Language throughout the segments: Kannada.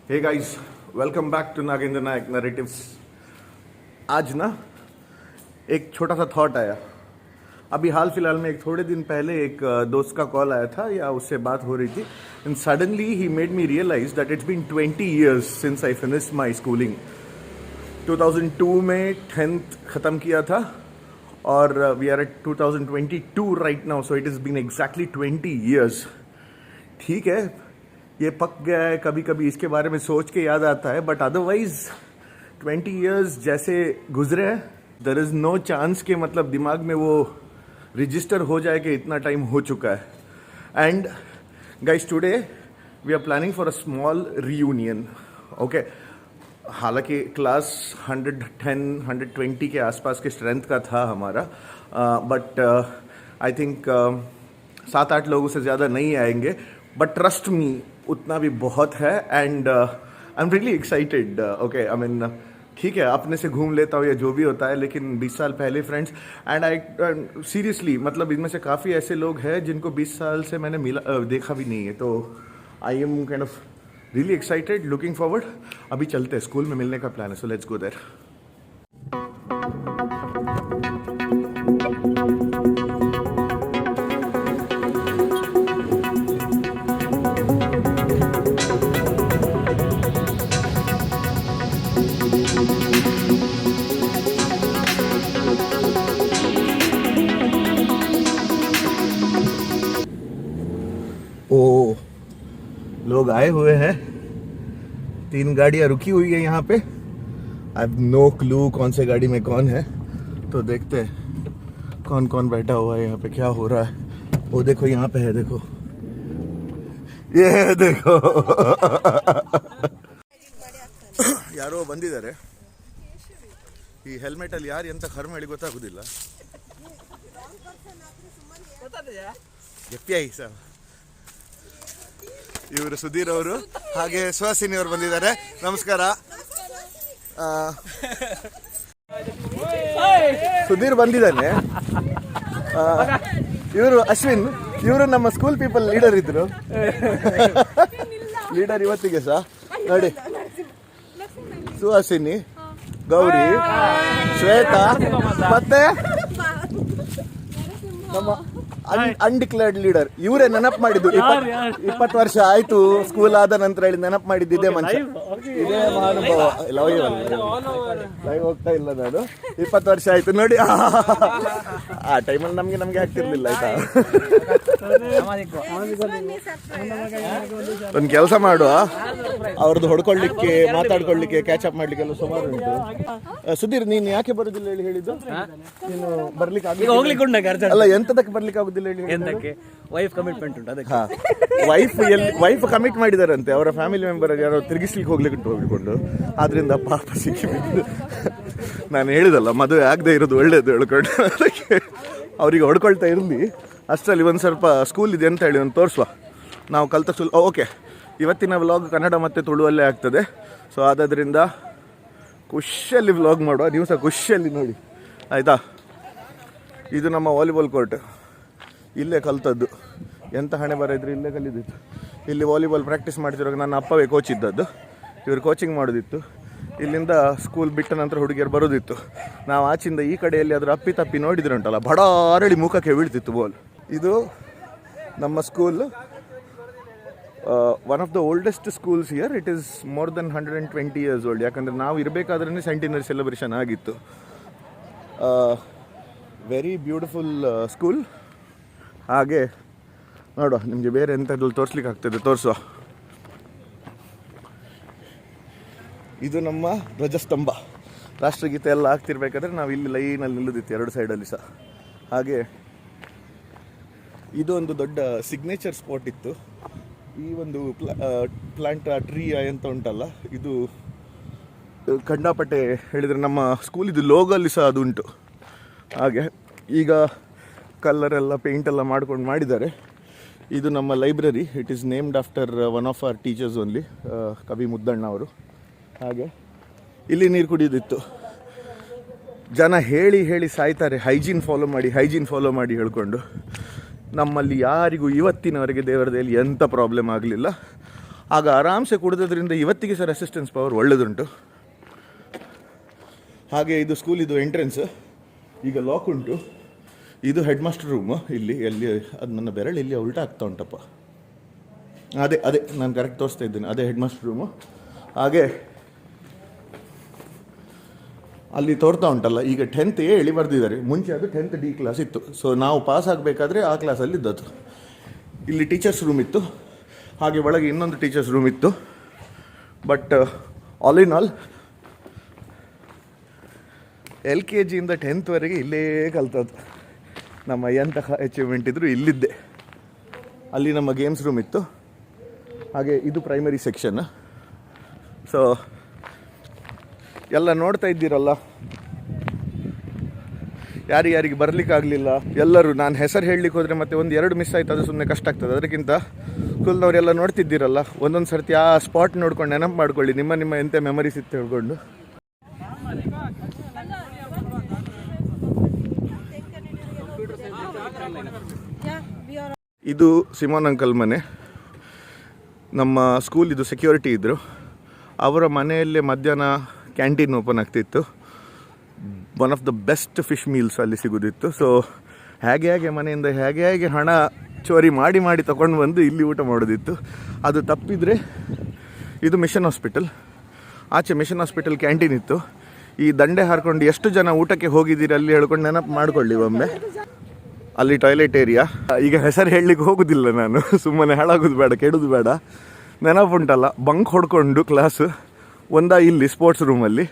Hey guys, welcome back to Nagendra Nayak narratives. आज ना एक छोटा सा थॉट आया। अभी हाल फिलहाल में थोड़े दिन पहले एक दोस्त का कॉल आया था या उससे बात हो रही थी एंड सडनली ही made me realize that it's been 20 years since I finished my schooling. 2002 में 10th ख़त्म किया था और we are at 2022 right now, so it is been exactly 20 years। ठीक है, ये पक गया है, कभी कभी इसके बारे में सोच के याद आता है, बट अदरवाइज 20 years जैसे गुजरे हैं, देयर इज़ नो चांस के मतलब दिमाग में वो रजिस्टर हो जाए कि इतना टाइम हो चुका है। And guys, today we are planning for a small reunion. Okay, हालांकि क्लास 110 120 के आसपास के स्ट्रेंथ का था हमारा, बट आई थिंक 7-8 लोगों से ज़्यादा नहीं आएंगे, बट ट्रस्ट मी उतना भी बहुत है। And I am really excited. Okay, I mean ठीक है, अपने से घूम लेता हूँ या जो भी होता है, लेकिन 20 साल पहले फ्रेंड्स, एंड आई सीरियसली मतलब इनमें से काफ़ी ऐसे लोग हैं जिनको 20 साल से मैंने देखा भी नहीं है, तो I am kind of really excited, looking forward. अभी चलते हैं, स्कूल में मिलने का प्लान है, सो लेट्स गो देयर। ओ, लोग आए हुए हैं, 3 गाड़ियां रुकी हुई है यहाँ पे। आई हैव नो क्लू कौन से गाड़ी में कौन है, तो देखते हैं कौन कौन बैठा हुआ है यहाँ पे, क्या हो रहा है। वो देखो यहाँ पे है, देखो ये देखो ಯಾರೋ ಬಂದಿದ್ದಾರೆ। ಈ ಹೆಲ್ಮೆಟ್ ಅಲ್ಲಿ ಯಾರು ಎಂತ ಖರ್ಮ ಹೇಳಿ ಗೊತ್ತಾಗುದಿಲ್ಲ। ಎಫ್ಐ ಸರ್, ಇವರು ಸುಧೀರ್ ಅವರು, ಹಾಗೆ ಸುಹಾಸಿನಿ ಅವರು ಬಂದಿದ್ದಾರೆ। ನಮಸ್ಕಾರ। ಸುಧೀರ್ ಬಂದಿದ್ದಾನೆ, ಇವರು ಅಶ್ವಿನ್, ಇವರು ನಮ್ಮ ಸ್ಕೂಲ್ ಪೀಪಲ್ ಲೀಡರ್ ಇದ್ರು। ಲೀಡರ್ ಇವತ್ತಿಗೆ ಸಹ ನೋಡಿ, ಸುಹಾಸಿನಿ, ಗೌರಿ, ಶ್ವೇತಾ, ಮತ್ತೆ ನಮ್ಮ ಅನ್ಡಿಕ್ಲೇರ್ಡ್ ಲೀಡರ್ ಇವರೇ ನೆನಪು ಮಾಡಿದ್ದು। 20 ವರ್ಷ ಆಯ್ತು ಸ್ಕೂಲ್ ಆದ ನಂತರ ಹೇಳಿ ನೆನಪು ಮಾಡಿದ್ದು ಇದೇ ಮನುಷ್ಯ, ಇದೇ ಮಹಾನುಭಾವ। ಲೈವ್ ಹೋಗ್ತಾ ಇಲ್ಲ ನಾನು, 20 ವರ್ಷ ಆಯ್ತು ನೋಡಿ। ಆ ಟೈಮಲ್ಲಿ ನಮ್ಗೆ ಆಗ್ತಿರ್ಲಿಲ್ಲ, ಆಯ್ತಾ। ಒಂದು ಕೆಲಸ ಮಾಡುವ, ಅವ್ರದ್ದು ಹೊಡ್ಕೊಳ್ಳಿಕ್ಕೆ, ಮಾತಾಡ್ಕೊಳ್ಳಿಕ್ಕೆ, ಕ್ಯಾಚ್ ಅಪ್ ಮಾಡ್ಲಿಕ್ಕೆ ಎಲ್ಲ ಸುಮಾರು ಉಂಟು। ಸುಧೀರ್, ನೀನು ಯಾಕೆ ಬರುದಿಲ್ಲ ಹೇಳಿ ಹೇಳಿದ್ದು? ನೀನು ಬರ್ಲಿಕ್ಕೆ ಅಲ್ಲ, ಎಂತದಕ್ಕೆ ಬರ್ಲಿಕ್ಕೆ ಆಗುದಿಲ್ಲ ಹೇಳಿ? ವೈಫ್ ಕಮಿಟ್ಮೆಂಟ್ ಉಂಟು ಅದಕ್ಕೆ। ವೈಫ್ ಕಮಿಟ್ ಮಾಡಿದಾರಂತೆ, ಅವರ ಫ್ಯಾಮಿಲಿ ಮೆಂಬರ್ ಯಾರೋ ತಿರುಗಿಸ್ಲಿಕ್ಕೆ ಹೋಗ್ಲಿಕ್ಕೆ ಹೋಗಿಕೊಂಡು, ಆದ್ರಿಂದ ಪಾಪ ಸಿಕ್ಕಿಬಿಟ್ಟು ನಾನು ಹೇಳಿದಲ್ಲ ಮದುವೆ ಆಗದೆ ಇರೋದು ಒಳ್ಳೇದು ಹೇಳ್ಕೊಂಡು, ಅದಕ್ಕೆ ಅವ್ರಿಗೆ ಹೊಡ್ಕೊಳ್ತಾ ಇರಲಿ। ಅಷ್ಟರಲ್ಲಿ ಒಂದು ಸ್ವಲ್ಪ ಸ್ಕೂಲ್ ಇದೆ ಅಂತ ಹೇಳಿ ಒಂದು ತೋರಿಸುವ, ನಾವು ಕಲಿತ ಸ್ಕೂಲ್। ಓಕೆ, ಇವತ್ತಿನ ವ್ಲಾಗ್ ಕನ್ನಡ ಮತ್ತು ತುಳುವಲ್ಲೇ ಆಗ್ತದೆ, ಸೊ ಆದ್ದರಿಂದ ಖುಷಿಯಲ್ಲಿ ವ್ಲಾಗ್ ಮಾಡುವ, ನೀವು ಸಹ ಖುಷಿಯಲ್ಲಿ ನೋಡಿ, ಆಯಿತಾ। ಇದು ನಮ್ಮ ವಾಲಿಬಾಲ್ ಕೋರ್ಟ್, ಇಲ್ಲೇ ಕಲ್ತದ್ದು, ಎಂತ ಹಣೆ ಬರೋದ್ರೆ ಇಲ್ಲೇ ಕಲಿದಿತ್ತು। ಇಲ್ಲಿ ವಾಲಿಬಾಲ್ ಪ್ರಾಕ್ಟೀಸ್ ಮಾಡ್ತಿರುವಾಗ ನನ್ನ ಅಪ್ಪವೇ ಕೋಚ್ ಇದ್ದದ್ದು, ಇವರು ಕೋಚಿಂಗ್ ಮಾಡೋದಿತ್ತು। ಇಲ್ಲಿಂದ ಸ್ಕೂಲ್ ಬಿಟ್ಟ ನಂತರ ಹುಡುಗಿಯರು ಬರೋದಿತ್ತು, ನಾವು ಆಚಿಂದ ಈ ಕಡೆಯಲ್ಲಿ ಅದರ ಅಪ್ಪಿ ತಪ್ಪಿ ನೋಡಿದ್ರೆ ಉಂಟಲ್ಲ, ಬಡ ಅರಳಿ ಮುಖಕ್ಕೆ ಬೀಳ್ತಿತ್ತು ಬಾಲ್। ಇದು ನಮ್ಮ school, one of the oldest schools here. It is more than 120 years old, ಯಾಕಂದರೆ ನಾವು ಇರಬೇಕಾದ್ರೆ ಸೆಂಟಿನರಿ ಸೆಲೆಬ್ರೇಷನ್ ಆಗಿತ್ತು। Very beautiful school. ಹಾಗೆ ನೋಡುವ, ನಿಮಗೆ ಬೇರೆ ಎಂಥದ್ರಲ್ಲಿ ತೋರಿಸ್ಲಿಕ್ಕೆ ಆಗ್ತದೆ, ತೋರಿಸುವ। ಇದು ನಮ್ಮ ಧ್ವಜಸ್ತಂಭ, ರಾಷ್ಟ್ರಗೀತೆ ಎಲ್ಲ ಆಗ್ತಿರ್ಬೇಕಾದ್ರೆ ನಾವು ಇಲ್ಲಿ ಲೈನಲ್ಲಿ ನಿಲ್ಲುದಿತ್ತು, 2 ಸೈಡಲ್ಲಿ ಸಹ। ಹಾಗೆ ಇದು ಒಂದು ದೊಡ್ಡ ಸಿಗ್ನೇಚರ್ ಸ್ಪಾಟ್ ಇತ್ತು, ಈ ಒಂದು ಪ್ಲಾಂಟ್ ಟ್ರೀ ಅಂತ ಉಂಟಲ್ಲ, ಇದು ಕಂಡಾಪಟ್ಟೆ ಹೇಳಿದರೆ ನಮ್ಮ ಸ್ಕೂಲ್ ಇದು ಲೋಗಲ್ಲಿ ಸಹ ಅದು ಉಂಟು। ಹಾಗೆ ಈಗ ಕಲ್ಲರೆಲ್ಲ ಪೇಂಟೆಲ್ಲ ಮಾಡ್ಕೊಂಡು ಮಾಡಿದ್ದಾರೆ। ಇದು ನಮ್ಮ library, it is named after one of our teachers only, ಕವಿ ಮುದ್ದಣ್ಣ ಅವರು। ಹಾಗೆ ಇಲ್ಲಿ ನೀರು ಕುಡಿಯೋದಿತ್ತು, ಜನ ಹೇಳಿ ಹೇಳಿ ಸಾಯ್ತಾರೆ, ಹೈಜೀನ್ ಫಾಲೋ ಮಾಡಿ ಹೇಳ್ಕೊಂಡು। ನಮ್ಮಲ್ಲಿ ಯಾರಿಗೂ ಇವತ್ತಿನವರೆಗೆ ದೇವರದಲ್ಲಿ ಎಂಥ ಪ್ರಾಬ್ಲಮ್ ಆಗಲಿಲ್ಲ, ಆಗ ಆರಾಮ್ಸೆ ಕುಡಿದ್ರಿಂದ ಇವತ್ತಿಗೆ ಸಹ ರೆಸಿಸ್ಟೆನ್ಸ್ ಪವರ್ ಒಳ್ಳೆದುಂಟು. ಹಾಗೆ ಇದು ಸ್ಕೂಲಿದು ಎಂಟ್ರೆನ್ಸ್, ಈಗ ಲಾಕ್ ಉಂಟು. ಇದು ಹೆಡ್ ಮಾಸ್ಟರ್ ರೂಮು. ಇಲ್ಲಿ ಎಲ್ಲಿ ಅದು ನನ್ನ ಬೆರಳು ಇಲ್ಲಿ ಉಲ್ಟಾ ಆಗ್ತಾ ಉಂಟಪ್ಪ. ಅದೇ ನಾನು ಕರೆಕ್ಟ್ ತೋರಿಸ್ತಾ ಇದ್ದೇನೆ, ಅದೇ ಹೆಡ್ ಮಾಸ್ಟರ್ ರೂಮು. ಹಾಗೆ ಅಲ್ಲಿ ತೋರ್ತಾ ಉಂಟಲ್ಲ, ಈಗ 10th A ಹೇಳಿ ಬರೆದಿದ್ದಾರೆ. ಮುಂಚೆ ಅದು 10th D ಕ್ಲಾಸ್ ಇತ್ತು. ಸೊ ನಾವು ಪಾಸ್ ಆಗಬೇಕಾದ್ರೆ ಆ ಕ್ಲಾಸಲ್ಲಿ ಇದ್ದದ್ದು. ಇಲ್ಲಿ ಟೀಚರ್ಸ್ ರೂಮ್ ಇತ್ತು, ಹಾಗೆ ಒಳಗೆ ಇನ್ನೊಂದು ಟೀಚರ್ಸ್ ರೂಮ್ ಇತ್ತು. But all in all LKG ಇಂದ 10th ವರೆಗೆ ಇಲ್ಲೇ ಕಲ್ತದ್ದು. ನಮ್ಮ ಎಂತಹ ಅಚೀವ್ಮೆಂಟ್ ಇದ್ದರೂ ಇಲ್ಲಿದ್ದೆ. ಅಲ್ಲಿ ನಮ್ಮ ಗೇಮ್ಸ್ ರೂಮ್ ಇತ್ತು. ಹಾಗೆ ಇದು ಪ್ರೈಮರಿ ಸೆಕ್ಷನ್. ಸೊ ಎಲ್ಲ ನೋಡ್ತಾ ಇದ್ದೀರಲ್ಲ, ಯಾರಿಗೆ ಬರಲಿಕ್ಕಾಗಲಿಲ್ಲ ಎಲ್ಲರೂ. ನಾನು ಹೆಸರು ಹೇಳಲಿಕ್ಕೆ ಹೋದರೆ ಮತ್ತೆ 1-2 ಮಿಸ್ ಆಯ್ತು, ಅದು ಸುಮ್ಮನೆ ಕಷ್ಟ ಆಗ್ತದೆ. ಅದಕ್ಕಿಂತ ಸ್ಕೂಲ್ನವರೆಲ್ಲ ನೋಡ್ತಿದ್ದೀರಲ್ಲ, ಒಂದೊಂದು ಸರ್ತಿ ಆ ಸ್ಪಾಟ್ ನೋಡ್ಕೊಂಡು ನೆನಪು ಮಾಡ್ಕೊಳ್ಳಿ, ನಿಮ್ಮ ಎಂಥ ಮೆಮರೀಸ್ ಇತ್ತು ಹೇಳ್ಕೊಂಡು. ಇದು ಸಿಮೋನ್ ಅಂಕಲ್ ಮನೆ. ನಮ್ಮ ಸ್ಕೂಲ್ ಇದು ಸೆಕ್ಯೂರಿಟಿ ಇದ್ದರು. ಅವರ ಮನೆಯಲ್ಲೇ ಮಧ್ಯಾಹ್ನ ಕ್ಯಾಂಟೀನ್ ಓಪನ್ ಆಗ್ತಿತ್ತು. One of the best fish meals ಅಲ್ಲಿ ಸಿಗೋದಿತ್ತು. ಸೊ ಹೇಗೆ ಮನೆಯಿಂದ ಹೇಗೆ ಹಣ ಚೋರಿ ಮಾಡಿ ತಗೊಂಡು ಬಂದು ಇಲ್ಲಿ ಊಟ ಮಾಡೋದಿತ್ತು. ಅದು ತಪ್ಪಿದರೆ ಇದು ಮಿಷನ್ ಹಾಸ್ಪಿಟಲ್. ಆಚೆ ಮಿಷನ್ ಹಾಸ್ಪಿಟಲ್ ಕ್ಯಾಂಟೀನ್ ಇತ್ತು. ಈ ದಂಡೆ ಹಾರ್ಕೊಂಡು ಎಷ್ಟು ಜನ ಊಟಕ್ಕೆ ಹೋಗಿದ್ದೀರಿ ಅಲ್ಲಿ ಹೇಳ್ಕೊಂಡು ನೆನಪು ಮಾಡ್ಕೊಳ್ಳಿ ಒಮ್ಮೆ. ಅಲ್ಲಿ ಟಾಯ್ಲೆಟ್ ಏರಿಯಾ. ಈಗ ಹೆಸರು ಹೇಳಲಿಕ್ಕೆ ಹೋಗೋದಿಲ್ಲ ನಾನು, ಸುಮ್ಮನೆ ಹಾಳಾಗೋದು ಬೇಡ, ಕೆಡೋದು ಬೇಡ. ನೆನಪುಂಟಲ್ಲ, ಬಂಕ್ ಹೊಡ್ಕೊಂಡು ಕ್ಲಾಸು ಇಲ್ಲಿ ಸ್ಪೋರ್ಟ್ಸ್ ರೂಮಲ್ಲಿ,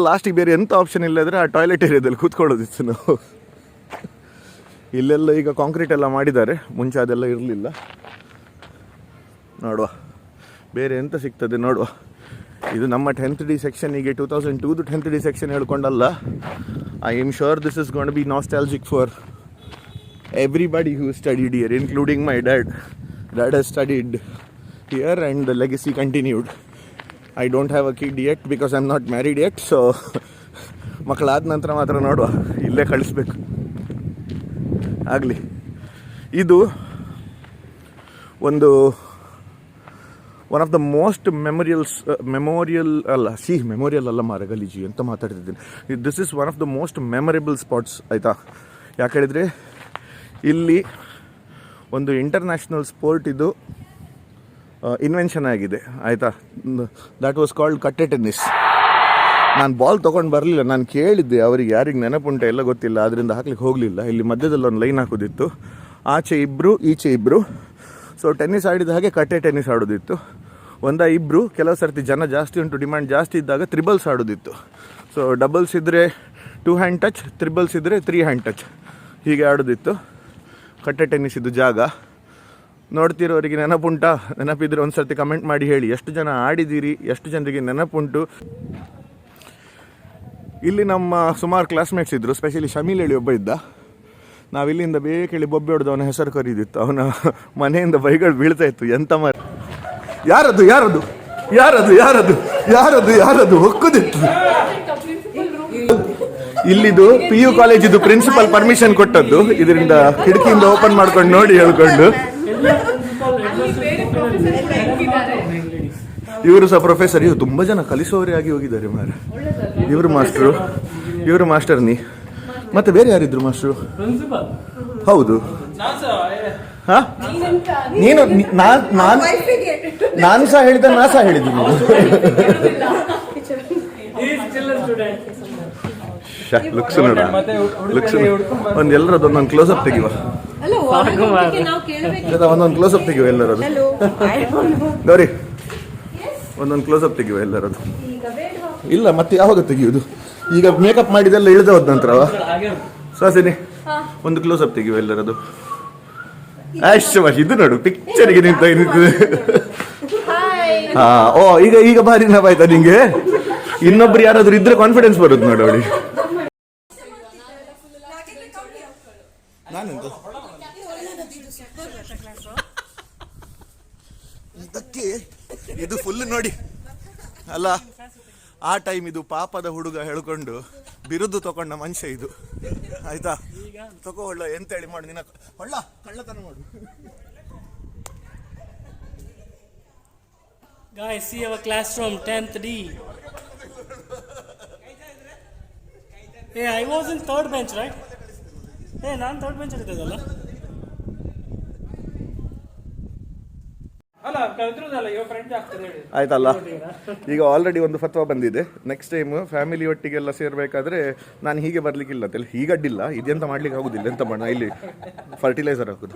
ಲಾಸ್ಟಿಗೆ ಬೇರೆ ಎಂಥ ಆಪ್ಷನ್ ಇಲ್ಲದ್ರೆ ಆ ಟಾಯ್ಲೆಟ್ ಏರಿಯಾದಲ್ಲಿ ಕೂತ್ಕೊಳ್ಳೋದಿತ್ತು ನಾವು. ಇಲ್ಲೆಲ್ಲ ಈಗ ಕಾಂಕ್ರೀಟ್ ಎಲ್ಲ ಮಾಡಿದ್ದಾರೆ, ಮುಂಚೆ ಅದೆಲ್ಲ ಇರಲಿಲ್ಲ. ನೋಡುವ ಬೇರೆ ಎಂತ ಸಿಗ್ತದೆ ನೋಡುವ. ಇದು ನಮ್ಮ 10th D ಸೆಕ್ಷನಿಗೆ 2002 10th D ಸೆಕ್ಷನ್ ಹೇಳ್ಕೊಂಡಲ್ಲ. I am sure this is gonna be nostalgic for everybody who studied here, including my dad. Dad has studied here and the legacy continued. I don't have a kid yet because I'm not married yet. So ಮಕ್ಕಳಾದ ನಂತರ ಮಾತ್ರ ನೋಡುವ, ಇಲ್ಲೇ ಕಳಿಸ್ಬೇಕು ಆಗಲಿ. ಇದು ಒಂದು one of the most memorial ಅಲ್ಲ ಮಾರ ಗಲೀಜಿ ಅಂತ ಮಾತಾಡ್ತಿದ್ದೀನಿ. This is one of the most memorable spots ಆಯಿತಾ. ಯಾಕೆ ಹೇಳಿದರೆ ಇಲ್ಲಿ ಒಂದು ಇಂಟರ್ನ್ಯಾಷನಲ್ ಸ್ಪೋರ್ಟ್ ಇದು ಇನ್ವೆನ್ಷನ್ ಆಗಿದೆ ಆಯಿತಾ. ದ್ಯಾಟ್ ವಾಸ್ ಕಾಲ್ಡ್ ಕಟ್ಟೆ ಟೆನ್ನಿಸ್. ನಾನು ಬಾಲ್ ತೊಗೊಂಡು ಬರಲಿಲ್ಲ, ನಾನು ಕೇಳಿದ್ದೆ ಅವರಿಗೆ, ಯಾರಿಗೆ ನೆನಪುಂಟ ಎಲ್ಲ ಗೊತ್ತಿಲ್ಲ, ಅದರಿಂದ ಹಾಕ್ಲಿಕ್ಕೆ ಹೋಗಲಿಲ್ಲ. ಇಲ್ಲಿ ಮಧ್ಯದಲ್ಲಿ ಒಂದು ಲೈನ್ ಹಾಕೋದಿತ್ತು, ಆಚೆ ಇಬ್ಬರು ಈಚೆ ಇಬ್ಬರು. ಸೊ ಟೆನ್ನಿಸ್ ಆಡಿದ ಹಾಗೆ ಕಟ್ಟೆ ಟೆನ್ನಿಸ್ ಆಡೋದಿತ್ತು. ಇಬ್ಬರು, ಕೆಲವು ಸರ್ತಿ ಜನ ಜಾಸ್ತಿ ಉಂಟು, ಡಿಮ್ಯಾಂಡ್ ಜಾಸ್ತಿ ಇದ್ದಾಗ ತ್ರಿಬಲ್ಸ್ ಆಡೋದಿತ್ತು. ಸೊ ಡಬಲ್ಸ್ ಇದ್ದರೆ 2 ಹ್ಯಾಂಡ್ ಟಚ್, ತ್ರಿಬಲ್ಸ್ ಇದ್ದರೆ 3 ಹ್ಯಾಂಡ್ ಟಚ್, ಹೀಗೆ ಆಡೋದಿತ್ತು. ಕಟ್ಟೆ ಟೆನ್ನಿಸ್ ಇದು ಜಾಗ. ನೋಡ್ತಿರೋರಿಗೆ ನೆನಪಿದ್ರೆ ಒಂದು ಸರ್ತಿ ಕಮೆಂಟ್ ಮಾಡಿ ಹೇಳಿ, ಎಷ್ಟು ಜನ ಆಡಿದ್ದೀರಿ, ಎಷ್ಟು ಜನರಿಗೆ ನೆನಪುಂಟು. ಇಲ್ಲಿ ನಮ್ಮ ಸುಮಾರು ಕ್ಲಾಸ್ಮೇಟ್ಸ್ ಇದ್ದರು, ಸ್ಪೆಷಲಿ ಶಮೀಲ್ ಹೇಳಿ ಒಬ್ಬ ಇದ್ದ. ನಾವಿಲ್ಲಿಂದ ಬೇಕೇಳಿ ಬೊಬ್ಬೆ ಹೊಡೆದು ಅವನ ಹೆಸರು ಕರೀದಿತ್ತು. ಅವನ ಮನೆಯಿಂದ ಬೈಗಳು ಬೀಳ್ತಾ ಇತ್ತು. ಎಂತ ಯಾರದು ಹೊಕ್ಕುದಿತ್ತು. ಇಲ್ಲಿದು PU ಕಾಲೇಜಿದು ಪ್ರಿನ್ಸಿಪಲ್ ಪರ್ಮಿಷನ್ ಕೊಟ್ಟದ್ದು, ಇದರಿಂದ ಕಿಟಕಿಯಿಂದ ಓಪನ್ ಮಾಡ್ಕೊಂಡು ನೋಡಿ ಹೇಳ್ಕೊಂಡು. ಇವರು ಸಹ ಪ್ರೊಫೆಸರ್. ಇವರು ತುಂಬ ಜನ ಕಲಿಸೋರೇ ಆಗಿ ಹೋಗಿದ್ದಾರೆ ಮಾರ. ಇವರು ಮಾಸ್ಟರ್ ನೀ ಮತ್ತೆ ಬೇರೆ ಯಾರಿದ್ರು ಮಾಸ್ಟ್ರು? ಹೌದು. ನೀನು ನಾನು ಸಹ ಹೇಳಿದ್ದೆ, ನಾ ಸಹ ಹೇಳಿದ್ದೀನಿ. ಲುಕ್ಸ್ ನೋಡ, ಒಂದು ಎಲ್ಲರದೊಂದೊಂದು ಕ್ಲೋಸಪ್ ತೆಗಿವ, ಒಂದೊಂದು ಕ್ಲೋಸಪ್ ತೆಗಿವ ಎಲ್ಲರದು. ಗೌರಿ, ಒಂದೊಂದು ಕ್ಲೋಸಪ್ ತೆಗಿವ ಎಲ್ಲರದು. ಇಲ್ಲ ಮತ್ತೆ ಯಾವಾಗ ತೆಗಿಯುವುದು? ಈಗ ಮೇಕಪ್ ಮಾಡಿದೆಲ್ಲ ಇಳಿದ ಹೋದ ನಂತರ ಸಾಸಿನಿ ಒಂದು ಕ್ಲೋಸಪ್ ತೆಗಿವ ಎಲ್ಲರದು. ಇದು ನೋಡು ಪಿಕ್ಚರ್ಗೆ ನಿಂತಿದೆ. ಓ ಈಗ ಭಾರಿ ನವಾಯ್ತಾ ನಿಂಗೆ? ಇನ್ನೊಬ್ರು ಯಾರಾದ್ರೂ ಇದ್ರೆ ಕಾನ್ಫಿಡೆನ್ಸ್ ಬರುದು ನೋಡು ಅವಳಿ. ಇದಕ್ಕೆ ಇದು ಫುಲ್ ನೋಡಿ ಅಲ್ಲ, ಆ ಟೈಮ್ ಇದು ಪಾಪದ ಹುಡುಗ ಹೇಳ್ಕೊಂಡು ಬಿರುದು ತಗೊಂಡ ಮನುಷ್ಯ ಇದು ಆಯ್ತಾ. ತಗೊಳ್ಳ ಎಂತ ಹೇಳಿ ಮಾಡು, ನಿನ್ನ ಹೊಳ್ಳ ಕಳ್ಳತನ ಮಾಡು. Guys, see our classroom, 10th D. Hey, I was in third bench, right? Hey, ನಾನು third bench ಇರ್ತದಲ್ಲ. ಅಲ್ಲ ಕಲ್ತಿರೋದಲ್ಲ ಇವ ಫ್ರೆಂಡ್ ಆಗ್ತದೆ ಹೇಳಿ. ಆಯ್ತಲ್ಲ, ಈಗ ಆಲ್ರೆಡಿ ಒಂದು ಫತ್ವಾ ಬಂದಿದೆ. ನೆಕ್ಸ್ಟ್ ಟೈಮ್ ಫ್ಯಾಮಿಲಿ ಒಟ್ಟಿಗೆಲ್ಲ ಸೇರ್ಬೇಕಾದ್ರೆ ನಾನು ಹೀಗೆ ಬರ್ಲಿಕ್ಕಿಲ್ಲ ಅಂತೇಳಿ. ಹೀಗಡ್ಡಿಲ್ಲ, ಇದೆಂತ ಮಾಡ್ಲಿಕ್ಕೆ ಆಗುದಿಲ್ಲ, ಎಂತ ಮಾಡೋಣ, ಇಲ್ಲಿ ಫರ್ಟಿಲೈಸರ್ ಹಾಕುದು,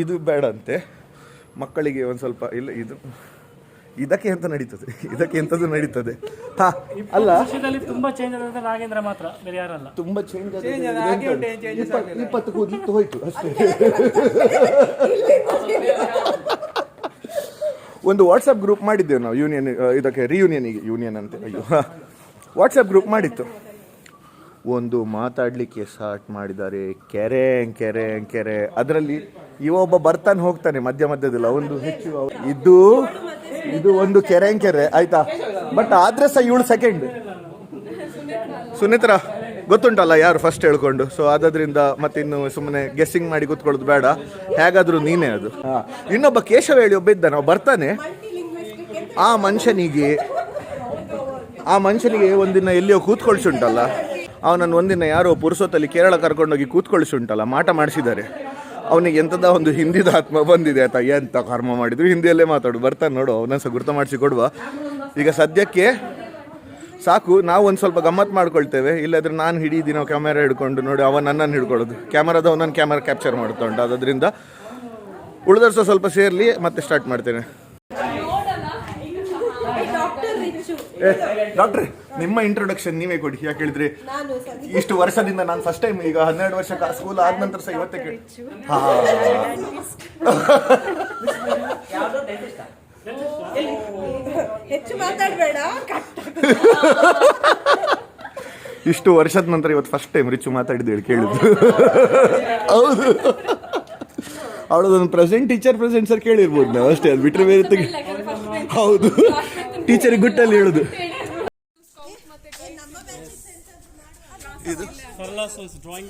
ಇದು ಬೇಡ ಅಂತೆ. ಮಕ್ಕಳಿಗೆ ಒಂದು ಸ್ವಲ್ಪ ಇಲ್ಲ, ಇದಕ್ಕೆ ಎಂತ ನಡೀತದೆ, ಇದಕ್ಕೆ ಎಂತದ್ದು ನಡೀತದೆ. ಹಾ ಅಲ್ಲ, ತುಂಬಾ ಚೇಂಜ್ ಆದ ನಾಗೇಂದ್ರ ಮಾತ್ರ, ಬೇರೆ ಯಾರಲ್ಲ. ತುಂಬಾ ಚೇಂಜ್ 20 ಕೂದಲಿತ್ತು ಹೋಯ್ತು ಅಷ್ಟೇ. ಒಂದು ವಾಟ್ಸಪ್ ಗ್ರೂಪ್ ಮಾಡಿದ್ದೇವೆ ನಾವು ಯೂನಿಯನ್, ಇದಕ್ಕೆ ರಿಯೂನಿಯನಿಗೆ, ಯೂನಿಯನ್ ಅಂತ ಅಯ್ಯೋ, ವಾಟ್ಸಪ್ ಗ್ರೂಪ್ ಮಾಡಿತ್ತು. ಒಂದು ಮಾತಾಡಲಿಕ್ಕೆ ಸ್ಟಾರ್ಟ್ ಮಾಡಿದ್ದಾರೆ, ಕೆರೆ. ಅದರಲ್ಲಿ ಒಬ್ಬ ಬರ್ತಾನೆ ಹೋಗ್ತಾನೆ ಮಧ್ಯದಲ್ಲಿ, ಒಂದು ಹೆಚ್ಚು ಇದು ಒಂದು ಕೆರೆ ಆಯ್ತಾ. ಬಟ್ ಆದ್ರೆ ಸಹ ಇವಳು ಸೆಕೆಂಡ್. ಸುನೇತ್ರ ಗೊತ್ತುಂಟಲ್ಲ ಯಾರು ಫಸ್ಟ್ ಹೇಳ್ಕೊಂಡು. ಸೊ ಆದ್ರಿಂದ ಮತ್ತೆ ಇನ್ನು ಸುಮ್ಮನೆ ಗೆಸ್ಸಿಂಗ್ ಮಾಡಿ ಕೂತ್ಕೊಳ್ಳೋದು ಬೇಡ, ಹೇಗಾದ್ರೂ ನೀನೇ ಅದು. ಇನ್ನೊಬ್ಬ ಕೇಶವ ಹೇಳಿ ಒಬ್ಬ ಇದ್ದಾನೆ, ಅವ ಬರ್ತಾನೆ. ಆ ಮನುಷ್ಯನಿಗೆ ಒಂದಿನ ಎಲ್ಲಿಯೋ ಕೂತ್ಕೊಳ್ಸುಂಟಲ್ಲ, ಅವನನ್ನು ಒಂದಿನ ಯಾರೋ ಪುರುಸೊತ್ತಲ್ಲಿ ಕೇರಳ ಕರ್ಕೊಂಡೋಗಿ ಕೂತ್ಕೊಳ್ಸುಂಟಲ್ಲ, ಮಾಟ ಮಾಡಿಸಿದ್ದಾರೆ. ಅವನಿಗೆ ಎಂಥದ ಒಂದು ಹಿಂದಿದ ಆತ್ಮ ಬಂದಿದೆ ಆಯ್ತಾ. ಎಂತ ಕರ್ಮ ಮಾಡಿದ್ರು, ಹಿಂದಿಯಲ್ಲೇ ಮಾತಾಡು, ಬರ್ತಾನೆ ನೋಡು, ಅವನ ಸಹ ಗುರ್ತ ಮಾಡಿಸಿ ಕೊಡುವ. ಈಗ ಸದ್ಯಕ್ಕೆ ಸಾಕು, ನಾವು ಒಂದು ಸ್ವಲ್ಪ ಗಮ್ಮತ್ತು ಮಾಡ್ಕೊಳ್ತೇವೆ. ಇಲ್ಲಾದ್ರೆ ನಾನು ಹಿಡಿದಿನ ಕ್ಯಾಮೆರಾ ಹಿಡ್ಕೊಂಡು ನೋಡಿ, ಅವ ನನ್ನನ್ನು ಹಿಡ್ಕೊಳ್ಳೋದು, ಕ್ಯಾಮರಾದವ ನನ್ನ ಕ್ಯಾಮೆರಾ ಕ್ಯಾಪ್ಚರ್ ಮಾಡ್ತಾ ಉಂಟು. ಅದರಿಂದ ಉಳಿದರ್ಸ ಸ್ವಲ್ಪ ಸೇರ್ಲಿ, ಮತ್ತೆ ಸ್ಟಾರ್ಟ್ ಮಾಡ್ತೇನೆ. ಡಾಕ್ಟ್ರೆ, ನಿಮ್ಮ ಇಂಟ್ರೊಡಕ್ಷನ್ ನೀವೇ ಕೊಡಿ. ಯಾಕೆ ಹೇಳಿದ್ರೆ ಇಷ್ಟು ವರ್ಷದಿಂದ ನಾನು ಫಸ್ಟ್ ಟೈಮ್, ಈಗ 12 ವರ್ಷ ಸ್ಕೂಲ್ ಆದ ನಂತರ ಸಹ ಇವತ್ತೇ ಕೇಳಿ. ಇಷ್ಟು ವರ್ಷದ ನಂತರ ಇವತ್ತು ಫಸ್ಟ್ ಟೈಮ್ ರಿಚು ಮಾತಾಡಿದ್ದು ಹೇಳಿ ಕೇಳಿದ್ದು. ಹೌದು, ಅವಳದೊಂದು ಪ್ರೆಸೆಂಟ್ ಸರ್ ಕೇಳಿರ್ಬೋದು ನಾವು ಅಷ್ಟೇ, ಅದು ಬಿಟ್ಟರೆ ಬೇರೆ ಹೌದು, ಟೀಚರಿಗೆ ಗುಟ್ಟಲ್ಲಿ ಹೇಳುದು.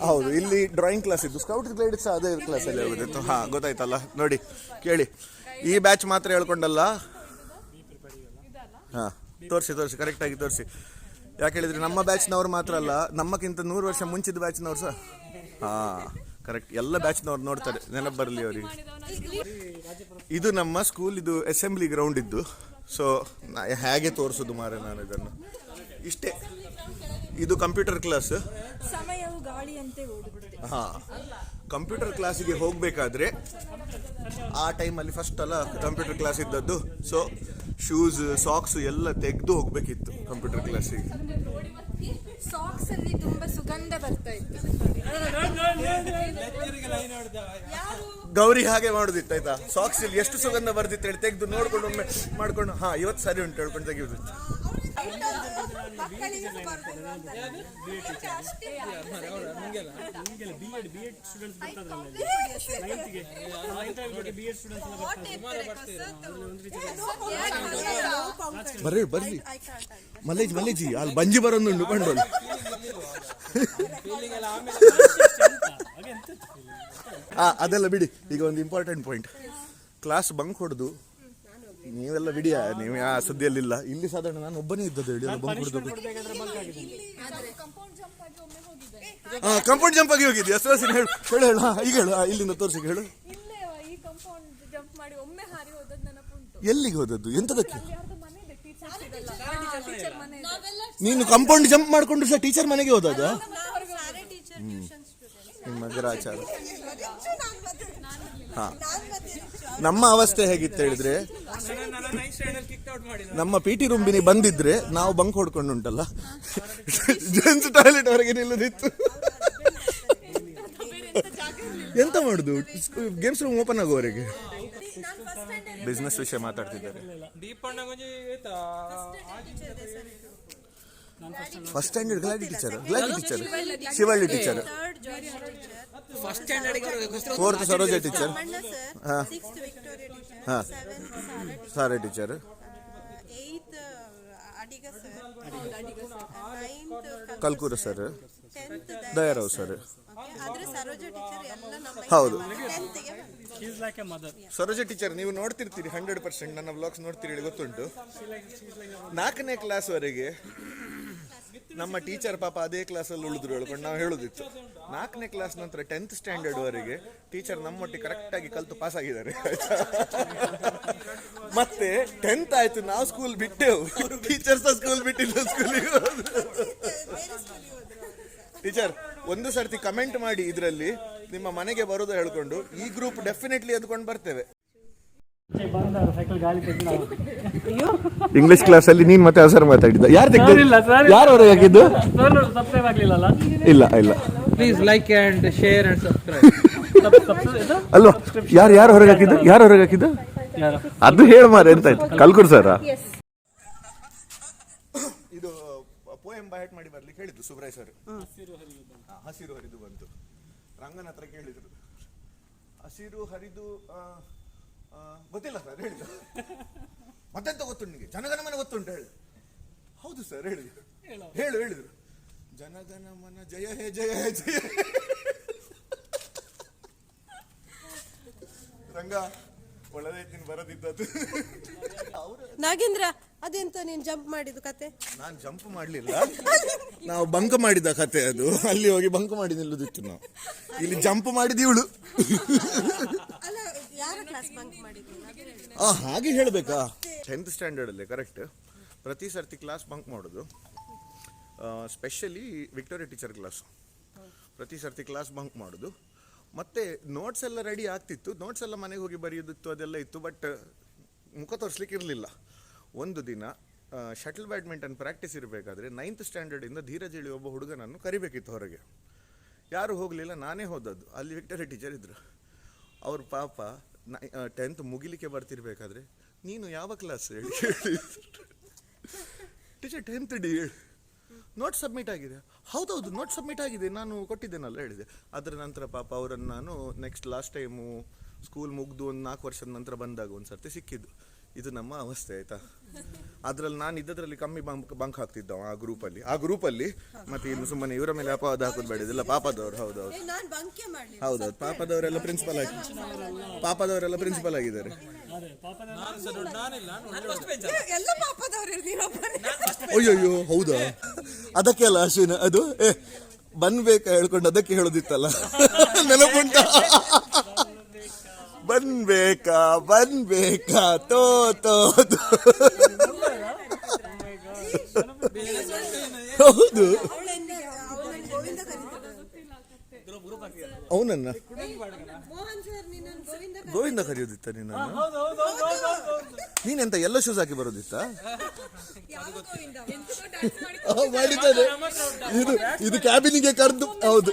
ಹೌದು, ಇಲ್ಲಿ ಡ್ರಾಯಿಂಗ್ ಕ್ಲಾಸ್ ಇದ್ದು, ಸ್ಕೌಟ್ ಗೈಡ್ ಸಹ ಅದೇ ಕ್ಲಾಸಲ್ಲಿ ಹೋಗೋದಿತ್ತು. ಹಾ ಗೊತ್ತಾಯ್ತಲ್ಲ, ನೋಡಿ ಕೇಳಿ, ಈ ಬ್ಯಾಚ್ ಮಾತ್ರ ಹೇಳ್ಕೊಂಡಲ್ಲ. ಹಾ ತೋರಿಸಿ ಕರೆಕ್ಟಾಗಿ ತೋರಿಸಿ. ಯಾಕೆ ಹೇಳಿದ್ರೆ ನಮ್ಮ ಬ್ಯಾಚ್ನವ್ರು ಮಾತ್ರ ಅಲ್ಲ, ನಮ್ಮಕ್ಕಿಂತ 100 ವರ್ಷ ಮುಂಚಿದ ಬ್ಯಾಚ್ನವ್ರು ಸಹ. ಹಾ ಕರೆಕ್ಟ್, ಎಲ್ಲ ಬ್ಯಾಚ್ನವ್ರು ನೋಡ್ತಾರೆ, ನೆನಪು ಬರಲಿ ಅವರಿಗೆ. ಇದು ನಮ್ಮ ಸ್ಕೂಲ್, ಇದು ಅಸೆಂಬ್ಲಿ ಗ್ರೌಂಡ್ ಇದ್ದು. ಸೊ ಹೇಗೆ ತೋರಿಸೋದು ಮಾರೆ ನಾನು ಇದನ್ನು, ಇಷ್ಟೇ. ಇದು ಕಂಪ್ಯೂಟರ್ ಕ್ಲಾಸ್. ಹಾ, ಕಂಪ್ಯೂಟರ್ ಕ್ಲಾಸಿಗೆ ಹೋಗಬೇಕಾದ್ರೆ ಆ ಟೈಮಲ್ಲಿ ಫಸ್ಟ್ ಅಲ್ಲ ಕಂಪ್ಯೂಟರ್ ಕ್ಲಾಸ್ ಇದ್ದದ್ದು. ಸೊ ಶೂಸ್, ಸಾಕ್ಸ್ ಎಲ್ಲ ತೆಗೆದು ಹೋಗ್ಬೇಕಿತ್ತು ಕಂಪ್ಯೂಟರ್ ಕ್ಲಾಸಿಗೆ. ಸಾಕ್ಸ್ ಅಲ್ಲಿ ತುಂಬಾ ಸುಗಂಧ ಬರ್ತಾ ಇತ್ತು. ಗೌರಿ ಹಾಗೆ ಮಾಡುದಿತ್ತು ಆಯ್ತಾ. ಸಾಕ್ಸ್ ಇಲ್ಲಿ ಎಷ್ಟು ಸುಗಂಧ ಬರ್ದಿತ್ತು ಹೇಳಿ ತೆಗೆದು ನೋಡ್ಕೊಂಡು ಒಮ್ಮೆ ಮಾಡ್ಕೊಂಡು, ಹಾ ಇವತ್ತು ಸರಿ ಉಂಟು ಹೇಳ್ಕೊಂಡು ತೆಗೆಯುದು. ಬರ್ರಿ ಮಲ್ಲೇಜಿ ಅಲ್ಲಿ ಬಂಜಿ ಬರೋದು ಕೊಂಡು. ಅದೆಲ್ಲ ಬಿಡಿ. ಈಗ ಒಂದು ಇಂಪಾರ್ಟೆಂಟ್ ಪಾಯಿಂಟ್, ಕ್ಲಾಸ್ ಬಂಕ್ ಹೊಡೆದು ನೀವೆಲ್ಲ ಬಿಡಿಯಾ, ನೀವು ಆ ಸುದ್ದಿಯಲ್ಲಿಲ್ಲ. ಇಲ್ಲಿ ಸಾಧಾರಣ ನಾನು ಒಬ್ಬನೇ ಇದ್ದದ್ದು ಹೇಳಿ, ಬಂಕ್ ಹೊಡೆದು. ಕಂಪೌಂಡ್ ಜಂಪ್ ಆಗಿ ಹೋಗಿದ್ದೆ ಅಸೋಸಿನ ಹೇಳು. ಈಗ ಹೇಳು, ಇಲ್ಲಿಂದ ತೋರಿಸಿ ಹೇಳು. ಎಲ್ಲಿಗೆ ಹೋದದ್ದು, ಎಂತದಕ್ಕೆ? ನೀನು ಕಂಪೌಂಡ್ ಜಂಪ್ ಮಾಡ್ಕೊಂಡು ಸಹ ಟೀಚರ್ ಮನೆಗೆ ಹೋದದ? ನಿಮ್ಮ ಗ್ರಾಚಾರ. ಹಾ, ನಮ್ಮ ಅವಸ್ಥೆ ಹೇಗಿತ್ತು ಹೇಳಿದ್ರೆ, ನಮ್ಮ PT ರೂಮಿನಿ ಬಂದಿದ್ರೆ ನಾವು ಬಂಕ್ ಹೊಡ್ಕೊಂಡು ಉಂಟಲ್ಲ, ಜೆಂಟ್ಸ್ ಟಾಯ್ಲೆಟ್ ಹೊರಗೆ ನಿಲ್ಲದಿತ್ತು. ಎಂತ ಮಾಡುದು, ಗೇಮ್ಸ್ ರೂಮ್ ಓಪನ್ ಆಗುವವರೆಗೆ. ಬಿಸ್ನೆಸ್ ವಿಷಯ ಮಾತಾಡ್ತಿದ್ದಾರೆ. First standard Gladys teacher, Shivalli teacher, fourth Saroja teacher, ಸಾರೆ teacher, Kalkur sir, 10th Dayarao sir, ಆದ್ರೆ ಸರೋಜ ಟೀಚರ್ ಎಲ್ಲ ನಮ್ಮ ಹೌದು. 10th ಗೆ She is like a mother. Saroja teacher ನೀವು ನೋಡ್ತಿರ್ತೀರಿ, 100% ನನ್ನ ವ್ಲಾಗ್ಸ್ ನೋಡ್ತೀರಿ, ಗೊತ್ತುಂಟು. 4ನೇ ಕ್ಲಾಸ್ ವರೆಗೆ ನಮ್ಮ ಟೀಚರ್ ಪಾಪ ಅದೇ ಕ್ಲಾಸಲ್ಲಿ ಉಳಿದ್ರು ಹೇಳ್ಕೊಂಡು ನಾವು ಹೇಳೋದಿತ್ತು. 4ನೇ ಕ್ಲಾಸ್ ನಂತರ 10th ಸ್ಟ್ಯಾಂಡರ್ಡ್ ವರೆಗೆ ಟೀಚರ್ ನಮ್ಮೊಟ್ಟಿಗೆ ಕರೆಕ್ಟಾಗಿ ಕಲ್ತು ಪಾಸ್ ಆಗಿದ್ದಾರೆ. ಮತ್ತೆ 10th ಆಯ್ತು, ನಾವು ಸ್ಕೂಲ್ ಬಿಟ್ಟೆವು, ಟೀಚರ್ಸ್ ಸ್ಕೂಲ್ ಬಿಟ್ಟಿಲ್ಲ, ಸ್ಕೂಲಿಗೆ ಟೀಚರ್ ಒಂದು ಸರ್ತಿ ಕಮೆಂಟ್ ಮಾಡಿ ಇದರಲ್ಲಿ ನಿಮ್ಮ ಮನೆಗೆ ಬರೋದು ಹೇಳ್ಕೊಂಡು, ಈ ಗ್ರೂಪ್ ಡೆಫಿನೆಟ್ಲಿ ಎದ್ಕೊಂಡು ಬರ್ತೇವೆ. ಸೈಕಲ್ ಗಾಳಿ ತೆಗೆದು ಇಂಗ್ಲಿಷ್ ಕ್ಲಾಸ್ ಅಲ್ಲಿ ನೀನ್ ಮತ್ತೆ ಸರ್ ಮಾತಾಡಿದ್ದ ಯಾರು ಇಲ್ಲ ಸರ್, ಯಾರು ಹೊರಗೆ ಹಾಕಿದ್ದು? ಸಬ್ಸ್ಕ್ರೈಬ್ ಆಗ್ಲಿಲ್ಲ. ಇಲ್ಲ ಇಲ್ಲ, Please like and share and subscribe. ಅಲ್ವಾ? ಯಾರು ಹೊರಗೆ ಹಾಕಿದ್ದು? ಯಾರು ಹೊರಗೆ ಹಾಕಿದ್ದು? ಅದು ಹೇಳು ಮಾರ, ಎಂತ ಆಯ್ತು? ಕಲ್ಕೂರ್ ಸರ್ ಇದು ಪೋಯಂ ಬೈಹೆಟ್ ಮಾಡಿ ಬರ್ಲಿಕ್ಕೆ ಹೇಳಿದ್ದು ಸುಬ್ರಾಯ್ ಸರ್. ಹಸಿರು ಹರಿದು ಬಂತು, ರಂಗನ ಹತ್ರ ಕೇಳಿದ್ರು. ಹಸಿರು ಹರಿದು ಗೊತ್ತಿಲ್ಲ ಸರ್ ಹೇಳಿದ. ಮತ್ತೆಂತ ಗೊತ್ತುಂಟು ನಿಮಗೆ? ಜನಗಣಮನ ಗೊತ್ತುಂಟು ಹೇಳಿ. ಹೌದು ಸರ್ ಹೇಳಿದ್ರು. ಹೇಳಿದ್ರು ಜನಗಣಮನ ಜಯ ಹೇ ಜಯ ಹೇ ಜಯ. ರಂಗ ಒಳ್ಳೆದೈತಿ ಬರದಿದ್ದದು. ನಾಗೇಂದ್ರ, ಅದೆಂತ ನೀನ್ ಜಂಪ್ ಮಾಡಿದ್ದು ಕತೆ? ನಾನು ಜಂಪ್ ಮಾಡ್ಲಿಲ್ಲ, ನಾವು ಬಂಕ್ ಮಾಡಿದ ಕತೆ ಅದು. ಅಲ್ಲಿ ಹೋಗಿ ಬಂಕ್ ಮಾಡಿ ನಿಲ್ಲುದಿತ್ತು ನಾವು, ಇಲ್ಲಿ ಜಂಪ್ ಮಾಡಿದ ಇವಳು. ಅಲ್ಲ, ಯಾರ ಕ್ಲಾಸ್ ಬಂಕ್ ಮಾಡಿದ್ದು? ಹಾಗೆ ಹೇಳ್ಬೇಕಾ? 10th ಸ್ಟ್ಯಾಂಡರ್ಡ್ ಅಲ್ಲಿ ಕರೆಕ್ಟ್ ಪ್ರತಿ ಸರ್ತಿ ಕ್ಲಾಸ್ ಬಂಕ್ ಮಾಡೋದು. ಸ್ಪೆಷಲಿ ವಿಕ್ಟೋರಿಯಾ ಟೀಚರ್ ಕ್ಲಾಸ್ ಪ್ರತಿ ಸರ್ತಿ ಕ್ಲಾಸ್ ಬಂಕ್ ಮಾಡೋದು. ಮತ್ತೆ ನೋಟ್ಸ್ ಎಲ್ಲ ರೆಡಿ ಆಗ್ತಿತ್ತು, ನೋಟ್ಸ್ ಎಲ್ಲ ಮನೆಗೆ ಹೋಗಿ ಬರೆಯೋದಿತ್ತು, ಅದೆಲ್ಲ ಇತ್ತು. ಬಟ್ ಮುಖ ತೋರಿಸ್ಲಿಕ್ಕೆ ಇರಲಿಲ್ಲ. ಒಂದು ದಿನ ಶಟಲ್ ಬ್ಯಾಡ್ಮಿಂಟನ್ ಪ್ರಾಕ್ಟೀಸ್ ಇರಬೇಕಾದ್ರೆ 9th ಸ್ಟ್ಯಾಂಡರ್ಡಿಂದ ಧೀರಜ್ ಹೇಳಿ ಒಬ್ಬ ಹುಡುಗನನ್ನು ಕರಿಬೇಕಿತ್ತು ಹೊರಗೆ. ಯಾರು ಹೋಗಲಿಲ್ಲ, ನಾನೇ ಹೋದದ್ದು. ಅಲ್ಲಿ ವಿಕ್ಟೋರಿಯಾ ಟೀಚರ್ ಇದ್ರು. ಅವ್ರ ಪಾಪ 10th ಮುಗಿಲಿಕ್ಕೆ ಬರ್ತಿರ್ಬೇಕಾದ್ರೆ, ನೀನು ಯಾವ ಕ್ಲಾಸ್ ಹೇಳಿ ಟೀಚರ್ 10th ಡಿ ಹೇಳಿ. ನೋಟ್ ಸಬ್ಮಿಟ್ ಆಗಿದೆ. ಹೌದೌದು ನೋಟ್ ಸಬ್ಮಿಟ್ ಆಗಿದೆ, ನಾನು ಕೊಟ್ಟಿದ್ದೇನಲ್ಲ ಹೇಳಿದೆ. ಅದರ ನಂತರ ಪಾಪ ಅವರನ್ನು ನಾನು ಲಾಸ್ಟ್ ಟೈಮು ಸ್ಕೂಲ್ ಮುಗಿದು ಒಂದು 4 ವರ್ಷದ ನಂತರ ಬಂದಾಗ ಒಂದು ಸರ್ತಿ ಸಿಕ್ಕಿದ್ದು. ಇದು ನಮ್ಮ ಅವಸ್ಥೆ ಆಯ್ತಾ. ಅದ್ರಲ್ಲಿ ನಾನು ಇದ್ದದ್ರಲ್ಲಿ ಕಮ್ಮಿ ಬಂಕ್ ಹಾಕ್ತಿದ್ದ ಆ ಗ್ರೂಪಲ್ಲಿ. ಮತ್ತೆ ಇನ್ನು ಸುಮ್ಮನೆ ಇವರ ಮೇಲೆ ಅಪವಾದ ಹಾಕೋದು ಬೇಡ, ಇದೆಲ್ಲ ಪಾಪದವ್ರು. ಹೌದೌದು ಪಾಪದವರೆಲ್ಲ ಪ್ರಿನ್ಸಿಪಲ್ ಆಗಿದ್ದಾರೆ. ಅಯ್ಯೋ ಹೌದಾ? ಅದಕ್ಕೆ ಅಲ್ಲ ಅಶ್ವಿನ ಅದು ಬಂದ್ಬೇಕಾ ಹೇಳ್ಕೊಂಡು ಅದಕ್ಕೆ ಹೇಳೋದಿತ್ತಲ್ಲ, ನೆನಪುಂಟ? ಬನ್ಬೇಕಾ ತೋ ಹೌದು. ಅವನನ್ನ ಗೋವಿಂದ ಕರೆಯೋದಿತ್ತ ನಿನ್ನನ್ನು? ನೀನೆಂತ ಎಲ್ಲ ಶೂಸ್ ಹಾಕಿ ಬರೋದಿತ್ತ? ಮಾಡಿದ್ದಾನೆ ಇದು ಕ್ಯಾಬಿನಿಗೆ ಕರೆದು. ಹೌದು,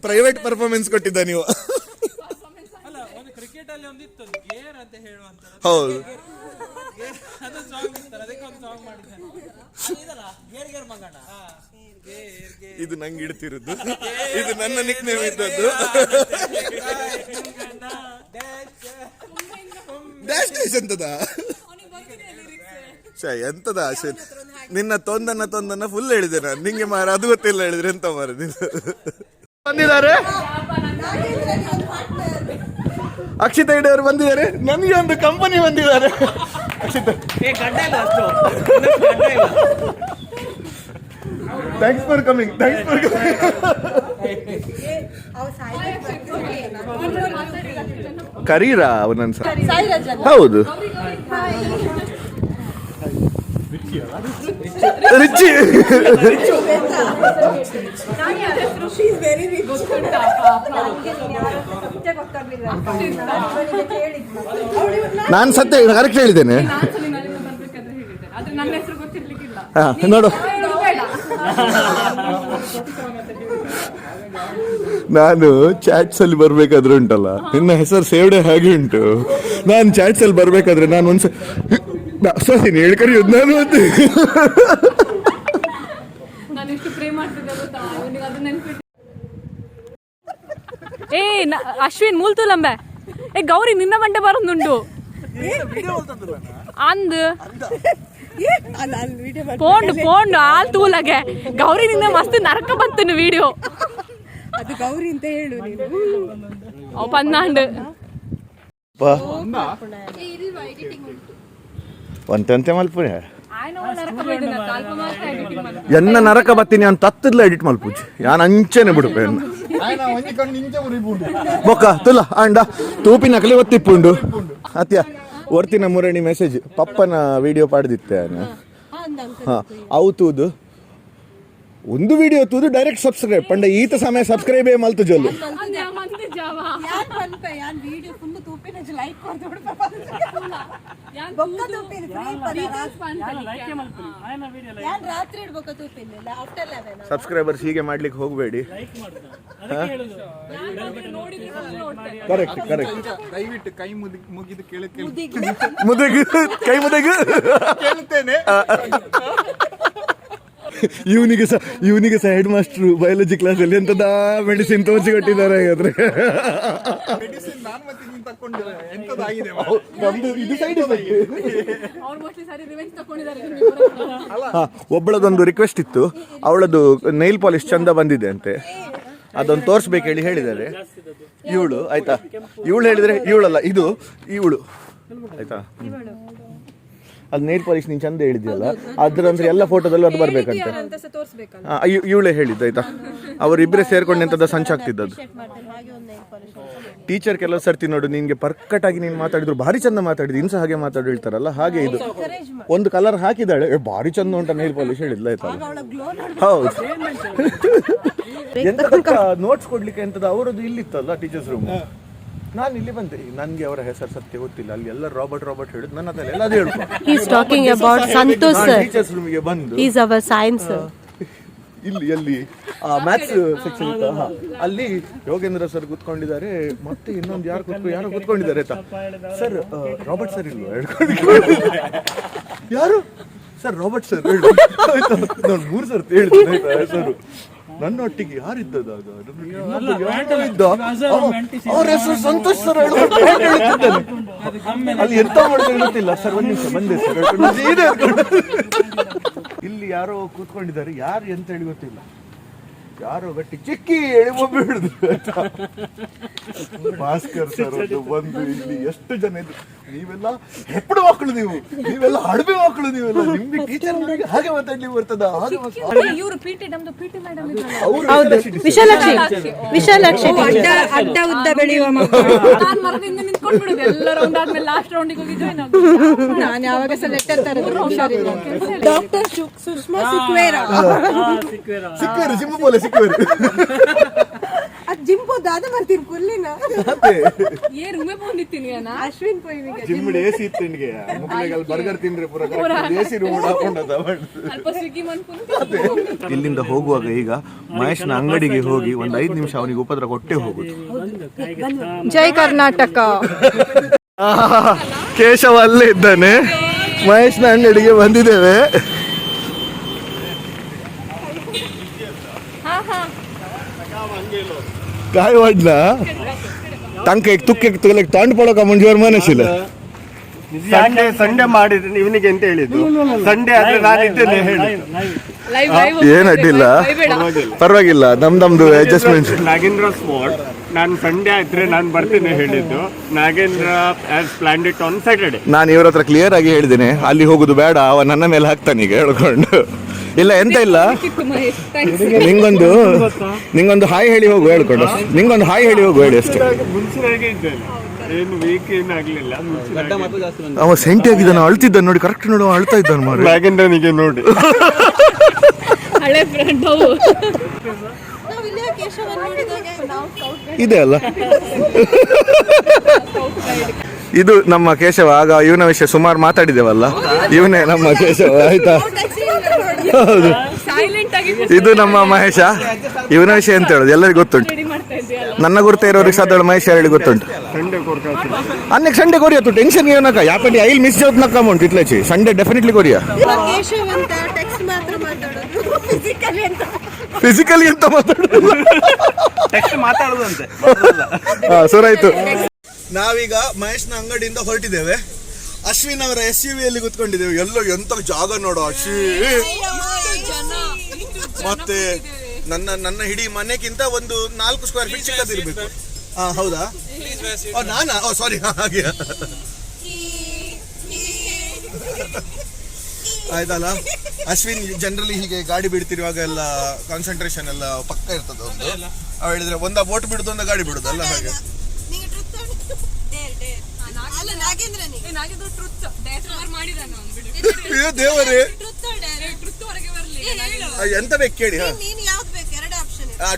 ಪ್ರೈವೇಟ್ ಪರ್ಫಾರ್ಮೆನ್ಸ್ ಕೊಟ್ಟಿದ್ದ ನೀವು. ಹೌದು, ಇದು ನಂಗೆ ಇಡ್ತಿರುದು, ಇದು ನನ್ನ ನಿಕ್ ನೇಮ್ ಇದ್ದದ್ದು. ಡ್ಯಾಶ್ ಡ್ಯಾಶ್ ಎಂತದ ಎಂತದ ಆಶೆ? ನಿನ್ನ ತೊಂದನ್ನ ಫುಲ್ ಹೇಳಿದೆ ನಾನು ನಿಂಗೆ. ಮಾರ ಅದು ಗೊತ್ತಿಲ್ಲ ಹೇಳಿದ್ರೆ ಎಂತ ಮಾರ ಬಂದಿದ್ದಾರೆ. ಅಕ್ಷಿತಾ ಇಡೇ ಅವರು ಬಂದಿದ್ದಾರೆ. ನಮಗೆ ಒಂದು ಕಂಪನಿ ಬಂದಿದ್ದಾರೆ. Akshita thanks for coming. ಕರೀರಾ ಅವನನ್ಸ? ಹೌದು, ರಿಚಿ ನಾನು ಸತ್ಯ ಕರೆಕ್ಟ್ ಹೇಳಿದ್ದೇನೆ. ನೋಡು, ನಾನು ಚಾಟ್ಸ್ ಅಲ್ಲಿ ಬರ್ಬೇಕಾದ್ರೆ ಉಂಟಲ್ಲ, ನಿನ್ನ ಹೆಸರು ಸೇವ್ಡೆ ಹಾಗೆ ಉಂಟು. ನಾನು ಚಾಟ್ಸ್ ಅಲ್ಲಿ ಬರ್ಬೇಕಾದ್ರೆ ನಾನು ಒಂದ್ಸರಿ ಹೇಳಿ ಕರೆಯೋದು ನಾನು. ಏ ಅಶ್ವಿನ್ ಮೂಲ್ತುಲಂಬೆ ಏ ಗೌರಿ ನಿನ್ನ ಮಂಡೆ ಬರೋದುಂಡು ಅಂದ್ ನಾನು ವಿಡಿಯೋ ಪೋಂಡ್ ಆಲ್ ತೂಲಗೆ ಗೌರಿ ನಿಂದ ಮಸ್ತ್ ನರಕ ಬಂತು ವಿಡಿಯೋ ಅದು ಗೌರಿ ಅಂತ ಹೇಳು ನೀನು. ಅವ್ ಪನ್ನಾಂಡ್ ಒಂತೆ ಮಲ್ಪುನೆ ಎನ್ನ ನರಕ ಬತ್ತೀನಿ ಅಂತ ತತ್ತದ್ಲ ಎಡಿಟ್ ಮಲ್ಪುಜಿ ಯಾನ್ ಅಂಚೆನೆ ಬಿಡುಪೆ ಬೊಕ್ಕ ತುಲ ಅಂಡ ತೂಪಿನ ಕಲಿ ಒತ್ತಿಪ್ಪುಂಡು ಅತ್ಯ ಒರ್ತಿನ ಮುರಣಿ ಮೆಸೇಜ್ ಪಪ್ಪನ ವಿಡಿಯೋ ಪಾಡ್ದಿತ್ತೆ ಹಾ ಅವು ತೂದು ಒಂದು ವಿಡಿಯೋ ತೂದು ಡೈರೆಕ್ಟ್ ಸಬ್ಸ್ಕ್ರೈಬ್ ಪಂಡ ಈತ ಸಮಯ ಸಬ್ಸ್ಕ್ರೈಬೇ ಮಲ್ತು ಜೊಲ್ಲು ಯಾನ್ ಪನ್ಪೆ ಯಾನ್ ವಿಡಿಯೋ ಫುಲ್ ತೂಪಿನ ಲೈಕ್ ಕೊರ್ದು ಬಿಡ್ಪ ಬೊಕ್ಕ ತೂಪಿನ ಯಾನ್ ರಾತ್ರಿ ಬೊಕ್ಕ ತೂಪಿನ ಆಫ್ಟರ್ 11 ಸಬ್ಸ್ಕ್ರೈಬರ್ಸ್ ಹೀಗೆ ಮಾಡ್ಲಿಕ್ಕೆ ಹೋಗಬೇಡಿ ಕರೆಕ್ಟ್ ದಯವಿಟ್ಟು ಕೈ ಮುಗಿದು ಮುದಗು ಕೈ ಮುದಗು ಕೇಳುತ್ತೇನೆ. ಇವನಿಗೆ ಸಹ ಹೆಡ್ ಮಾಸ್ಟರ್ ಬಯಾಲಜಿ ಕ್ಲಾಸ್ ಅಲ್ಲಿ ಎಂತದ ಮೆಡಿಸಿನ್ ತೋರಿಸಿ ಕೊಟ್ಟಿದ್ದಾರೆ ಹಾಗಾದ್ರೆ ಮೆಡಿಸಿನ್ ನಾನು ಮತ್ತೆ ನೀನು ತಕ್ಕೊಂಡಿಲ್ಲ ಎಂತದಾಗಿದೆ ನಮ್ದು ಇದು ಸೈಡ್ ಒಬ್ಬಳದೊಂದು ರಿಕ್ವೆಸ್ಟ್ ಇತ್ತು, ಅವಳದು ನೈಲ್ ಪಾಲಿಶ್ ಚಂದ ಬಂದಿದೆ ಅಂತೆ, ಅದೊಂದು ತೋರಿಸ್ಬೇಕು ಹೇಳಿ ಹೇಳಿದ್ದಾರೆ. ಇವಳು ಆಯ್ತಾ, ಇವಳು ಹೇಳಿದ್ರೆ ಇವಳಲ್ಲ ಇದು ಇವಳು ಆಯ್ತಾ, ಅದು ನೈಲ್ ಪಾಲಿಶ್ ನೀನು ಚಂದ ಹೇಳಿದ್ಯಲ್ಲ ಅದ್ರಂದ್ರೆ ಎಲ್ಲ ಫೋಟೋದಲ್ಲೂ ಅದು ಬರ್ಬೇಕಂತೆ. ಇವಳೇ ಹೇಳಿದ್ದು ಆಯ್ತಾ, ಅವರಿಬ್ಬರೇ ಸೇರ್ಕೊಂಡು ಎಂತದ ಸಂಚಾಗ್ತಿದ್ದದ್ದು. ಟೀಚರ್ ಕೆಲವು ಸರ್ತಿ ನೋಡು ನಿನ್ಗೆ ಪರ್ಫೆಕ್ಟ್ ಆಗಿ ನೀನು ಮಾತಾಡಿದ್ರು ಭಾರಿ ಚಂದ ಮಾತಾಡಿದ್ರು, ಇನ್ಸ ಹಾಗೆ ಮಾತಾಡಿ ಹೇಳ್ತಾರಲ್ಲ ಹಾಗೆ ಇದು ಒಂದು ಕಲರ್ ಹಾಕಿದಾಳೆ ಭಾರಿ ಚಂದ ಉಂಟ ನೈಲ್ ಪಾಲಿಶ್ ಹೇಳಿದ್ಲ ಆಯ್ತಾ. ಹೌದು ಎಂತ ನೋಟ್ಸ್ ಕೊಡ್ಲಿಕ್ಕೆ ಎಂತದ ಅವರದ್ದು ಇಲ್ಲಿತ್ತಲ್ಲ ಟೀಚರ್ಸ್ ರೂಮ್, ನಾನು ಇಲ್ಲಿ ಬಂದೆ, ನನ್ಗೆ ಅವರ ಹೆಸರು ಸತ್ಯ ಗೊತ್ತಿಲ್ಲ, ಅಲ್ಲಿ ಎಲ್ಲ ರಾಬರ್ಟ್ ಹೇಳಿದ್ ನನ್ನ ಹತ್ರ ಎಲ್ಲ ಹೇಳ್ಕೊ. He is talking about Santosh sir. Teachers ರೂಮಿಗೆ ಬಂದು He is our science sir. ಇಲ್ಲಿ ಮ್ಯಾಥ್ಸ್ ಸೆಕ್ಷನ್ ಇತ್ತು, ಅಲ್ಲಿ ಯೋಗೇಂದ್ರ ಸರ್ ಕೂತ್ಕೊಂಡಿದ್ದಾರೆ, ಮತ್ತೆ ಇನ್ನೊಂದು ಯಾರೋ ಕೂತ್ಕೊಂಡಿದ್ದಾರೆ ಆಯ್ತಾ. ಸರ್ ರಾಬರ್ಟ್ ಸರ್ ಇಲ್ವಾ ಯಾರು ಸರ್ ರಾಬರ್ಟ್ ಸರ್ ನಾನು 3 ಸರ್ತಿ ಹೇಳ್ತೀನಿ ಆಯ್ತಾ. ಸರ್ ನನ್ನೊಟ್ಟಿಗೆ ಯಾರಿದ್ದದ ಅವ್ರ ಹೆಸರು ಸಂತೋಷ್ ಸರ್ ಅಲ್ಲಿ ಎಂತ ಮಾಡ್ಕೊಂಡು ಗೊತ್ತಿಲ್ಲ ಸರ್, ಒಂದ್ ನಿಮಿಷ ಬಂದೆ ಸರ್ ಇಲ್ಲಿ ಯಾರೋ ಕೂತ್ಕೊಂಡಿದ್ದಾರೆ, ಯಾರು ಎಂತ ಹೇಳಿ ಗೊತ್ತಿಲ್ಲ, ಯಾರೋ ಗಟ್ಟಿ ಚಿಕ್ಕಿ ಹೇಳಿ ಒಬ್ಬ ಹಿಡಿದ್ರು ಭಾಸ್ಕರ್ ಸರ್ ಅದು ಬಂದು ಇಲ್ಲಿ ಎಷ್ಟು ಜನ ಇದ್ರು, ನೀವೆಲ್ಲ ಹೆಪ್ಪಡು ಮಕ್ಕಳು, ನೀವೆಲ್ಲ ಹಡಬೆ ಮಕ್ಕಳು, ನೀವೆಲ್ಲ ನಿಮ್ಗೆ ಟೀಚರ್ ಹಾಗೆ ಮಾತಾಡ್ಲಿಕ್ಕೆ ಬರ್ತದ ಹಾಗೆ ವಿಶಾಲಾಕ್ಷಿ ಅಡ್ಡ ಉದ್ದ ಬೆಳೆಯುವ ನಾನು ಯಾವಾಗ ಸಹ ಲೆಟರ್ ತರೋದು. ಡಾಕ್ಟರ್ ಸುಷ್ಮಾ ಸಿಕ್ವೇರಾ ಸಿಕ್ಕರು ಜಿಂಬು ಪೋಲೆ ಸಿಕ್ಕರು ಅದು ಜಿಂಪು ದಾದ ಮಾಡ್ತೀನಿ ಕುಲ್ಲಿನ ಅಶ್ವಿನ್ ಪೊಯ್ನಿಗೆ ಜಿಮ್ಮಡಿ ಎಸಿ ಇತ್ತು ನಿನಗೆ ಮುಕ್ಳಿಗೆ ಬರ್ಗರ್ ತಿಂದ್ರೆ ಪೂರ ಎಸಿ ರೂಮ್ ಹಾಕೊಂಡದ. ಇಲ್ಲಿಂದ ಹೋಗುವಾಗ ಈಗ ಮಹೇಶ್ನ ಅಂಗಡಿಗೆ ಹೋಗಿ ಒಂದು 5 ನಿಮಿಷ ಅವನಿಗೆ ಉಪದ್ರ ಕೊಟ್ಟೆ ಹೋಗುದು. ಜೈ ಕರ್ನಾಟಕ. ಕೇಶವ ಅಲ್ಲೇ ಇದ್ದಾನೆ, ಮಹೇಶ್ನ ಅಂಗಡಿಗೆ ಬಂದಿದ್ದೇವೆ. काय वाटला टंक एक तुक एक तुला तांड पडो का म्हणजे ಮನಸ್ಸಿಲ್ಲ. ಸಂಡೇ ಮಾಡಿದ್ರೆ ಇವನಿಗೆ ಅಂತ ಹೇಳಿದ್ದು, ಸಂಡೇ ಆದ್ರೆ ನಾನು ಇದ್ದೇನೆ ಹೇಳಿ ಏನ್ ಅಡ್ಡಿಲ್ಲ, ಪರವಾಗಿಲ್ಲ, ನಮ್ದು ಅಡ್ಜಸ್ಟ್ಮೆಂಟ್. ನಾಗೇಂದ್ರ ಸ್ಪಾಟ್ ನಾನು ಸಂಡೇ ಆದ್ರೆ ನಾನು ಬರ್ತೇನೆ ಹೇಳಿದ್ದು, Nagendra has planned it on Saturday. ನಾನು ಇವ್ರ ಹತ್ರ ಕ್ಲಿಯರ್ ಆಗಿ ಹೇಳಿದ್ದೇನೆ, ಅಲ್ಲಿ ಹೋಗುದು ಬೇಡ, ಅವ ನನ್ನ ಮೇಲೆ ಹಾಕ್ತಾನೆ ಈಗ ಹೇಳ್ಕೊಂಡು. ಇಲ್ಲ ಎಂತ ಇಲ್ಲ, ನಿಂಗೊಂದು ಹಾಯ್ ಹೇಳಿ ಹೋಗು ಹೇಳ್ಕೊಂಡು, ನಿಂಗೊಂದು ಹಾಯ್ ಹೇಳಿ ಹೋಗು ಹೇಳಿ ಅಷ್ಟೇ. ಮುಂಚಿನಾಗೆ ಇದ್ದೇನೆ, ಏನು ವೀಕ್ ಏನಾಗ್ಲಿಲ್ಲ. ಅವ ಸೆಂಟಿ ಆಗಿದ್ದಾನ, ಅಳ್ತಿದ್ದಾನೆ ನೋಡಿ, ಕರೆಕ್ಟ್ ನೋಡಿ ಅವ ಅಳ್ತಾ ಇದ್ದಾನೆ ಮಾರ. ನಾಗೇಂದ್ರನಿಗೆ ನೋಡಿ ಹಳೆ ಫ್ರೆಂಡ್ ಇದೆ ಅಲ್ಲ. ಇದು ನಮ್ಮ ಕೇಶವ, ಆಗ ಇವನ ವಿಷಯ ಸುಮಾರು ಮಾತಾಡಿದ್ದೇವಲ್ಲ, ಇವನೇ ನಮ್ಮ ಕೇಶವ ಆಯ್ತಾ. ಹೌದು, ಇದು ನಮ್ಮ ಮಹೇಶ, ಇವನ ವಿಷಯ ಅಂತ ಹೇಳುದು ಎಲ್ಲರಿಗೂ ಗೊತ್ತುಂಟು. ನನ್ನ ಗುರುತ ಇರೋರಿಗೆ ಸಾಧಾರಣ ಮಹೇಶ ಹೇಳಿ ಗೊತ್ತುಂಟು. ಅನ್ನಕ್ಕೆ ಸಂಡೇ ಕೊರಿಯಾ ತು ಟೆನ್ಷನ್ ಏನಕ್ಕ ಯಾಕಂದ್ರೆ ಐಲ್ ಮಿಸ್ ಔಟ್ ನಕ್ಕ ಅಮೌಂಟ್ ಇಟ್ಲಾಚಿ ಸಂಡೇ ಡೆಫಿನೆಟ್ಲಿ ಕೊರಿಯಾ. ಫಿಸಿಕಲಿ ಅಂತ ಮಾತಾಡೋದಂತೆ. ಸರ್ ಆಯ್ತು, ನಾವೀಗ ಮಹೇಶ್ನ ಅಂಗಡಿಯಿಂದ ಹೊರಟಿದ್ದೇವೆ. ಅಶ್ವಿನ್ ಅವರ SUV ಯಲ್ಲಿ ಕೂತ್ಕೊಂಡಿದ್ದೇವೆ. ಎಲ್ಲೋ ಎಂತ ಜಾಗ ನೋಡು ಅಶ್ವಿನ್. ಮತ್ತೆ ನನ್ನ ಇಡೀ ಮನೆಗಿಂತ ಒಂದು 4 ಸ್ಕ್ವೇರ್ ಫೀಟ್ ಚಿಕ್ಕದಿರ್ಬೇಕು. ಹೌದಾ? ನಾನಾ? ಸಾರಿ, ಹಾಗೆ ಆಯ್ತಲ್ಲ. ಅಶ್ವಿನ್ ಜನರಲಿ ಹೀಗೆ ಗಾಡಿ ಬಿಡ್ತಿರುವಾಗ ಎಲ್ಲ ಕಾನ್ಸಂಟ್ರೇಷನ್ ಎಲ್ಲ ಪಕ್ಕ ಇರ್ತದೆ. ಒಂದು ಹೇಳಿದ್ರೆ ಒಂದ ಬೋಟ್ ಬಿಡುದು, ಒಂದ ಗಾಡಿ ಬಿಡುದಲ್ಲ, ಹಾಗೆ. ದೇವರೇ, ಎಂತ ಬೇಕು ಕೇಳಿ.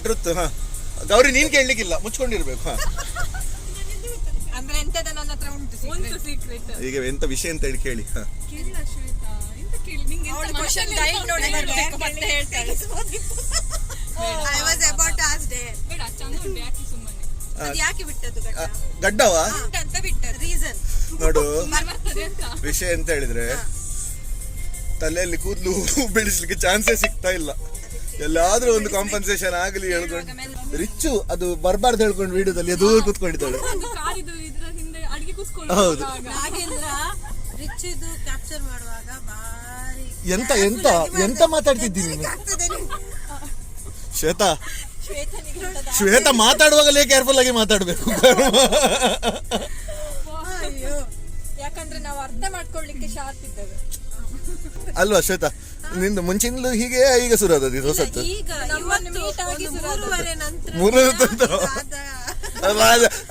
ಟ್ರುತ್. ಗೌರಿ, ನೀನ್ ಕೇಳಲಿಕ್ಕಿಲ್ಲ, ಮುಚ್ಕೊಂಡಿರ್ಬೇಕು. ಈಗ ಎಂತ ವಿಷಯ ಅಂತ ಹೇಳಿ ಕೇಳಿ. ಗಡ್ಡವಾ ನೋಡು, ವಿಷಯ ಅಂತ ಹೇಳಿದ್ರೆ ತಲೆಯಲ್ಲಿ ಕೂದಲು ಬೆಳೆಸ್ಲಿಕ್ಕೆ ಚಾನ್ಸೇ ಸಿಗ್ತಾ ಇಲ್ಲ. ಎಲ್ಲಾದ್ರೂ ಒಂದು ಕಾಂಪನ್ಸೇಷನ್ ಆಗಲಿ ಹೇಳ್ಕೊಂಡು. ರಿಚ್ಚು ಅದು ಬರ್ಬಾರ್ದು ಹೇಳ್ಕೊಂಡು ವಿಡಿಯೋದಲ್ಲಿ ದೂರ ಕೂತ್ಕೊಂಡಿದ್ದಾಳೆ. ಹೌದು. ಎಂತ ಎಂತ ಎಂತ ಮಾತಾಡ್ತಿದ್ದೀನಿ ನೀನು? ಶ್ವೇತಾ ಮಾತಾಡುವಾಗಲೇ ಕೇರ್ಫುಲ್ ಆಗಿ ಮಾತಾಡ್ಬೇಕು. ಯಾಕಂದ್ರೆ ನಾವು ಅರ್ಥ ಮಾಡ್ಕೊಳ್ಳಿಕ್ಕೆ ಶಾರ್ಪ್ ಇದ್ದೇವೆ ಅಲ್ವಾ ಶ್ವೇತಾ? ನಿಂದು ಮುಂಚಿನಲ್ಲೂ ಹೀಗೆ, ಈಗ ಶುರು ಆದದ್ದು ಇದು ಹೊಸತ್ತು.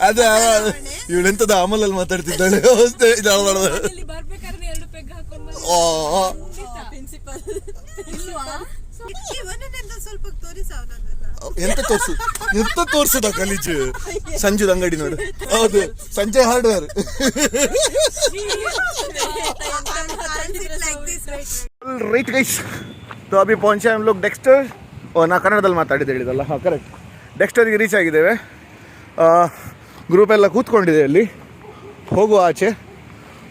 ಅದ ಇವಳೆಂತದ ಆಮಲಲ್ಲಿ ಮಾತಾಡ್ತಿದ್ದಾಳೆ. ಎಂತ ತೋರ್ಸು, ಎಂತ ತೋರ್ಸುದ ಗಲೀಜು. ಸಂಜುದ ಅಂಗಡಿ ನೋಡು. ಹೌದು, ಸಂಜಯ್ ಹಾರ್ಡ್ವೇರ್. ರೈಟ್ ಗೈಸ್, तो अभी पहुंचे हम लोग डेक्स्टर. ನಾ ಕನ್ನಡದಲ್ಲಿ ಮಾತಾಡಿದ್ದು ಹೇಳಿದಲ್ಲ, ಹಾಂ ಕರೆಕ್ಟ್. ಡೆಕ್ಸ್ಟರ್ಗೆ ರೀಚ್ ಆಗಿದ್ದೇವೆ. ಗ್ರೂಪ್ ಎಲ್ಲ ಕೂತ್ಕೊಂಡಿದೆ ಅಲ್ಲಿ. ಹೋಗುವ ಆಚೆ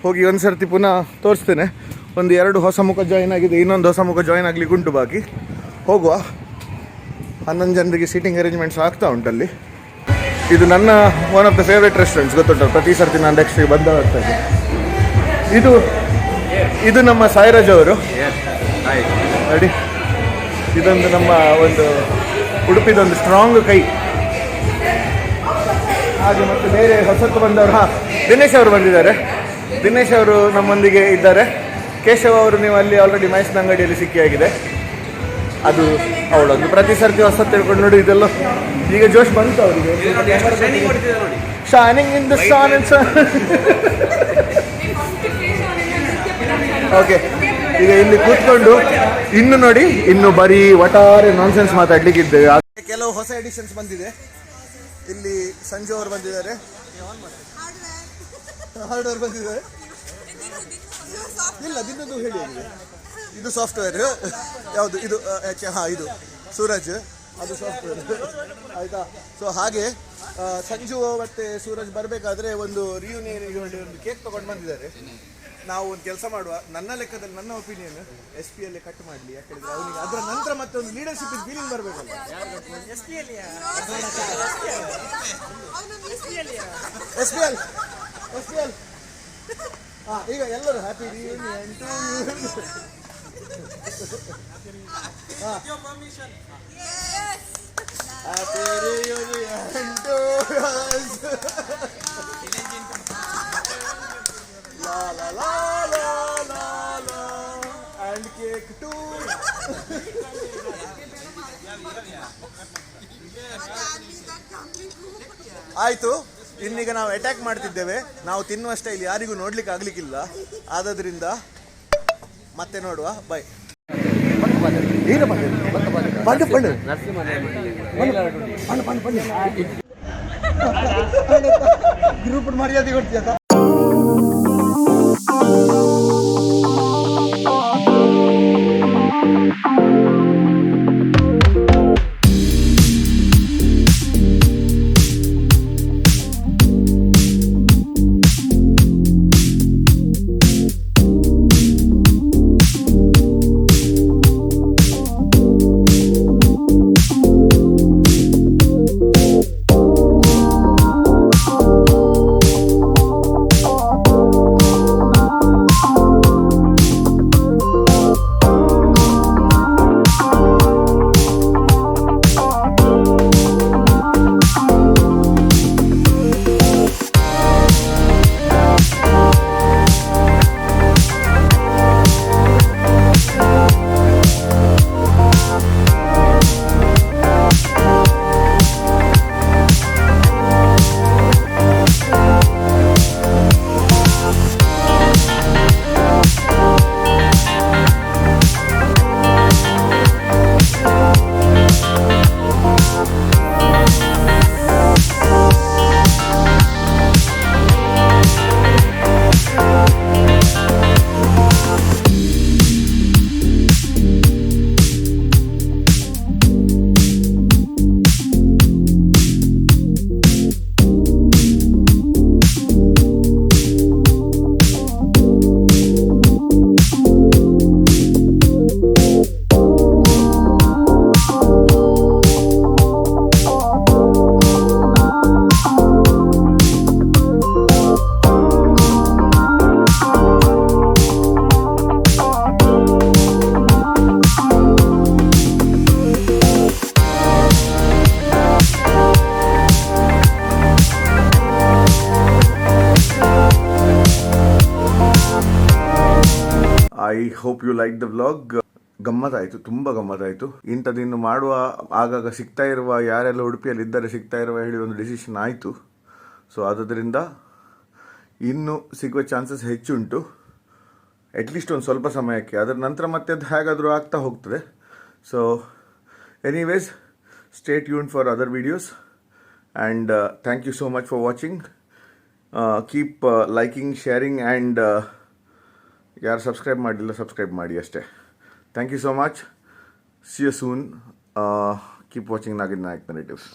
ಹೋಗಿ ಒಂದು ಸರ್ತಿ ಪುನಃ ತೋರಿಸ್ತೇನೆ. 1-2 ಹೊಸ ಮುಖ ಜಾಯಿನ್ ಆಗಿದೆ, ಇನ್ನೊಂದು ಹೊಸ ಮುಖ ಜಾಯಿನ್ ಆಗಲಿಕ್ಕೆ ಉಂಟು ಬಾಕಿ. ಹೋಗುವ. 11 ಜನರಿಗೆ ಸೀಟಿಂಗ್ ಅರೇಂಜ್ಮೆಂಟ್ಸ್ ಆಗ್ತಾ ಉಂಟಲ್ಲಿ. ಇದು ನನ್ನ one of the favourite restaurants, ಗೊತ್ತುಂಟು. ಪ್ರತಿ ಸರ್ತಿ ನಾನು ಡೆಕ್ಸ್ಟ್ರಿಗೆ ಬಂದ ಆಗ್ತಾಯಿದ್ದೆ. ಇದು ನಮ್ಮ ಸಾಯಿರಾಜ್ ಅವರು ನೋಡಿ. ಇದೊಂದು ನಮ್ಮ ಒಂದು ಉಡುಪಿದೊಂದು ಸ್ಟ್ರಾಂಗ್ ಕೈ. ಹಾಗೆ ಮತ್ತು ಬೇರೆ ಹೊಸತ್ತು ಬಂದವರು, ದಿನೇಶ್ ಅವರು ಬಂದಿದ್ದಾರೆ. ದಿನೇಶ್ ಅವರು ನಮ್ಮೊಂದಿಗೆ ಇದ್ದಾರೆ. ಕೇಶವ್ ಅವರು ನೀವು ಅಲ್ಲಿ ಆಲ್ರೆಡಿ ಮೈಸೂರಿನ ಅಂಗಡಿಯಲ್ಲಿ ಸಿಕ್ಕಿಯಾಗಿದೆ. ಅದು ಅವಳೊಂದು ಪ್ರತಿ ಸರ್ತಿ ಹೊಸತ್ತು ತಿಳ್ಕೊಂಡು ನೋಡಿ. ಇದೆಲ್ಲ ಈಗ ಜೋಶ್ ಬಂತು ಅವರಿಗೆ. Shining in the sun and sun. Okay, ಈಗ ಇಲ್ಲಿ ಕೂತ್ಕೊಂಡು ಇನ್ನು ನೋಡಿ, ಇನ್ನು ಬರೀ ಒಟ್ಟಾರೆ ನಾನ್ಸೆನ್ಸ್ ಮಾತಾಡ್ಲಿಕ್ಕೆ ಇದ್ದೇವೆ. ಕೆಲವು ಹೊಸ ಎಡಿಷನ್ಸ್ ಬಂದಿದೆ. ಇಲ್ಲಿ ಸಂಜು ಅವರು ಬಂದಿದ್ದಾರೆ, ಹಾರ್ಡ್ವೇರ್ ಬಂದಿದ್ದಾರೆ. ಇಲ್ಲ, ದಿನದ್ದು ಹೇಳಿ. ಇದು ಸಾಫ್ಟ್ವೇರ್ ಯಾವುದು? ಇದು ಇದು ಸೂರಜ್, ಅದು ಸಾಫ್ಟ್ವೇರ್. ಆಯ್ತಾ? ಸೊ ಹಾಗೆ ಸಂಜು ಮತ್ತೆ ಸೂರಜ್ ಬರಬೇಕಾದ್ರೆ ಒಂದು ರಿಯೂನಿಯನ್ ಒಂದು ಕೇಕ್ ತಗೊಂಡು ಬಂದಿದ್ದಾರೆ. ನಾವು ಒಂದು ಕೆಲಸ ಮಾಡುವ, ನನ್ನ ಲೆಕ್ಕದಲ್ಲಿ, ನನ್ನ ಒಪಿನಿಯನ್, SP ಅಲ್ಲಿ ಕಟ್ ಮಾಡಲಿ. ಯಾಕಂದ್ರೆ ಅವನಿಗೆ ಅದರ ನಂತರ ಮತ್ತೆ ಒಂದು ಲೀಡರ್ಶಿಪ್ ಫೀಲಿಂಗ್ ಬರಬೇಕಲ್ಲ. SPL. ಈಗ ಎಲ್ಲರೂ happy reunion to happy reunion to la la la la la la and cake too. ಆಯ್ತು, ಇನ್ನೀಗ ನಾವು ಅಟ್ಯಾಕ್ ಮಾಡ್ತಿದ್ದೇವೆ. ನಾವು ತಿನ್ನುವ ಸ್ಟೈಲ್ ಯಾರಿಗೂ ನೋಡ್ಲಿಕ್ಕೆ ಆಗ್ಲಿಕ್ಕಿಲ್ಲ. ಆದ್ರಿಂದ ಮತ್ತೆ ನೋಡುವ. ಬೈ. ಗ್ರೂಪ್ ಮರ್ಯಾದೆ ಕೊಡ್ತೀಯ. I hope you like the vlog. ಗಮ್ಮತ್ತಾಯಿತು, ತುಂಬ ಗಮ್ಮತ್ತಾಯಿತು. ಇಂಥದಿನ್ನು ಮಾಡುವ ಆಗಾಗ ಸಿಗ್ತಾ ಇರುವ ಯಾರೆಲ್ಲ ಉಡುಪಿಯಲ್ಲಿ ಇದ್ದಾರೆ ಸಿಗ್ತಾ ಇರುವ ಹೇಳಿ ಒಂದು ಡಿಸಿಷನ್ ಆಯಿತು. ಸೊ ಆದ್ದರಿಂದ ಇನ್ನು ಸಿಗುವ ಚಾನ್ಸಸ್ ಹೆಚ್ಚುಂಟು, ಅಟ್ಲೀಸ್ಟ್ ಒಂದು ಸ್ವಲ್ಪ ಸಮಯಕ್ಕೆ. ಅದರ ನಂತರ ಮತ್ತೆ ಅದು ಹೇಗಾದರೂ ಆಗ್ತಾ ಹೋಗ್ತದೆ. So anyways, stay tuned for other videos and thank you so much for watching. Keep liking, sharing and ಯಾರು ಸಬ್ಸ್ಕ್ರೈಬ್ ಮಾಡಲಿಲ್ಲ ಸಬ್ಸ್ಕ್ರೈಬ್ ಮಾಡಿ ಅಷ್ಟೇ. Thank you so much. See you soon. Keep watching Naginnayak Narratives.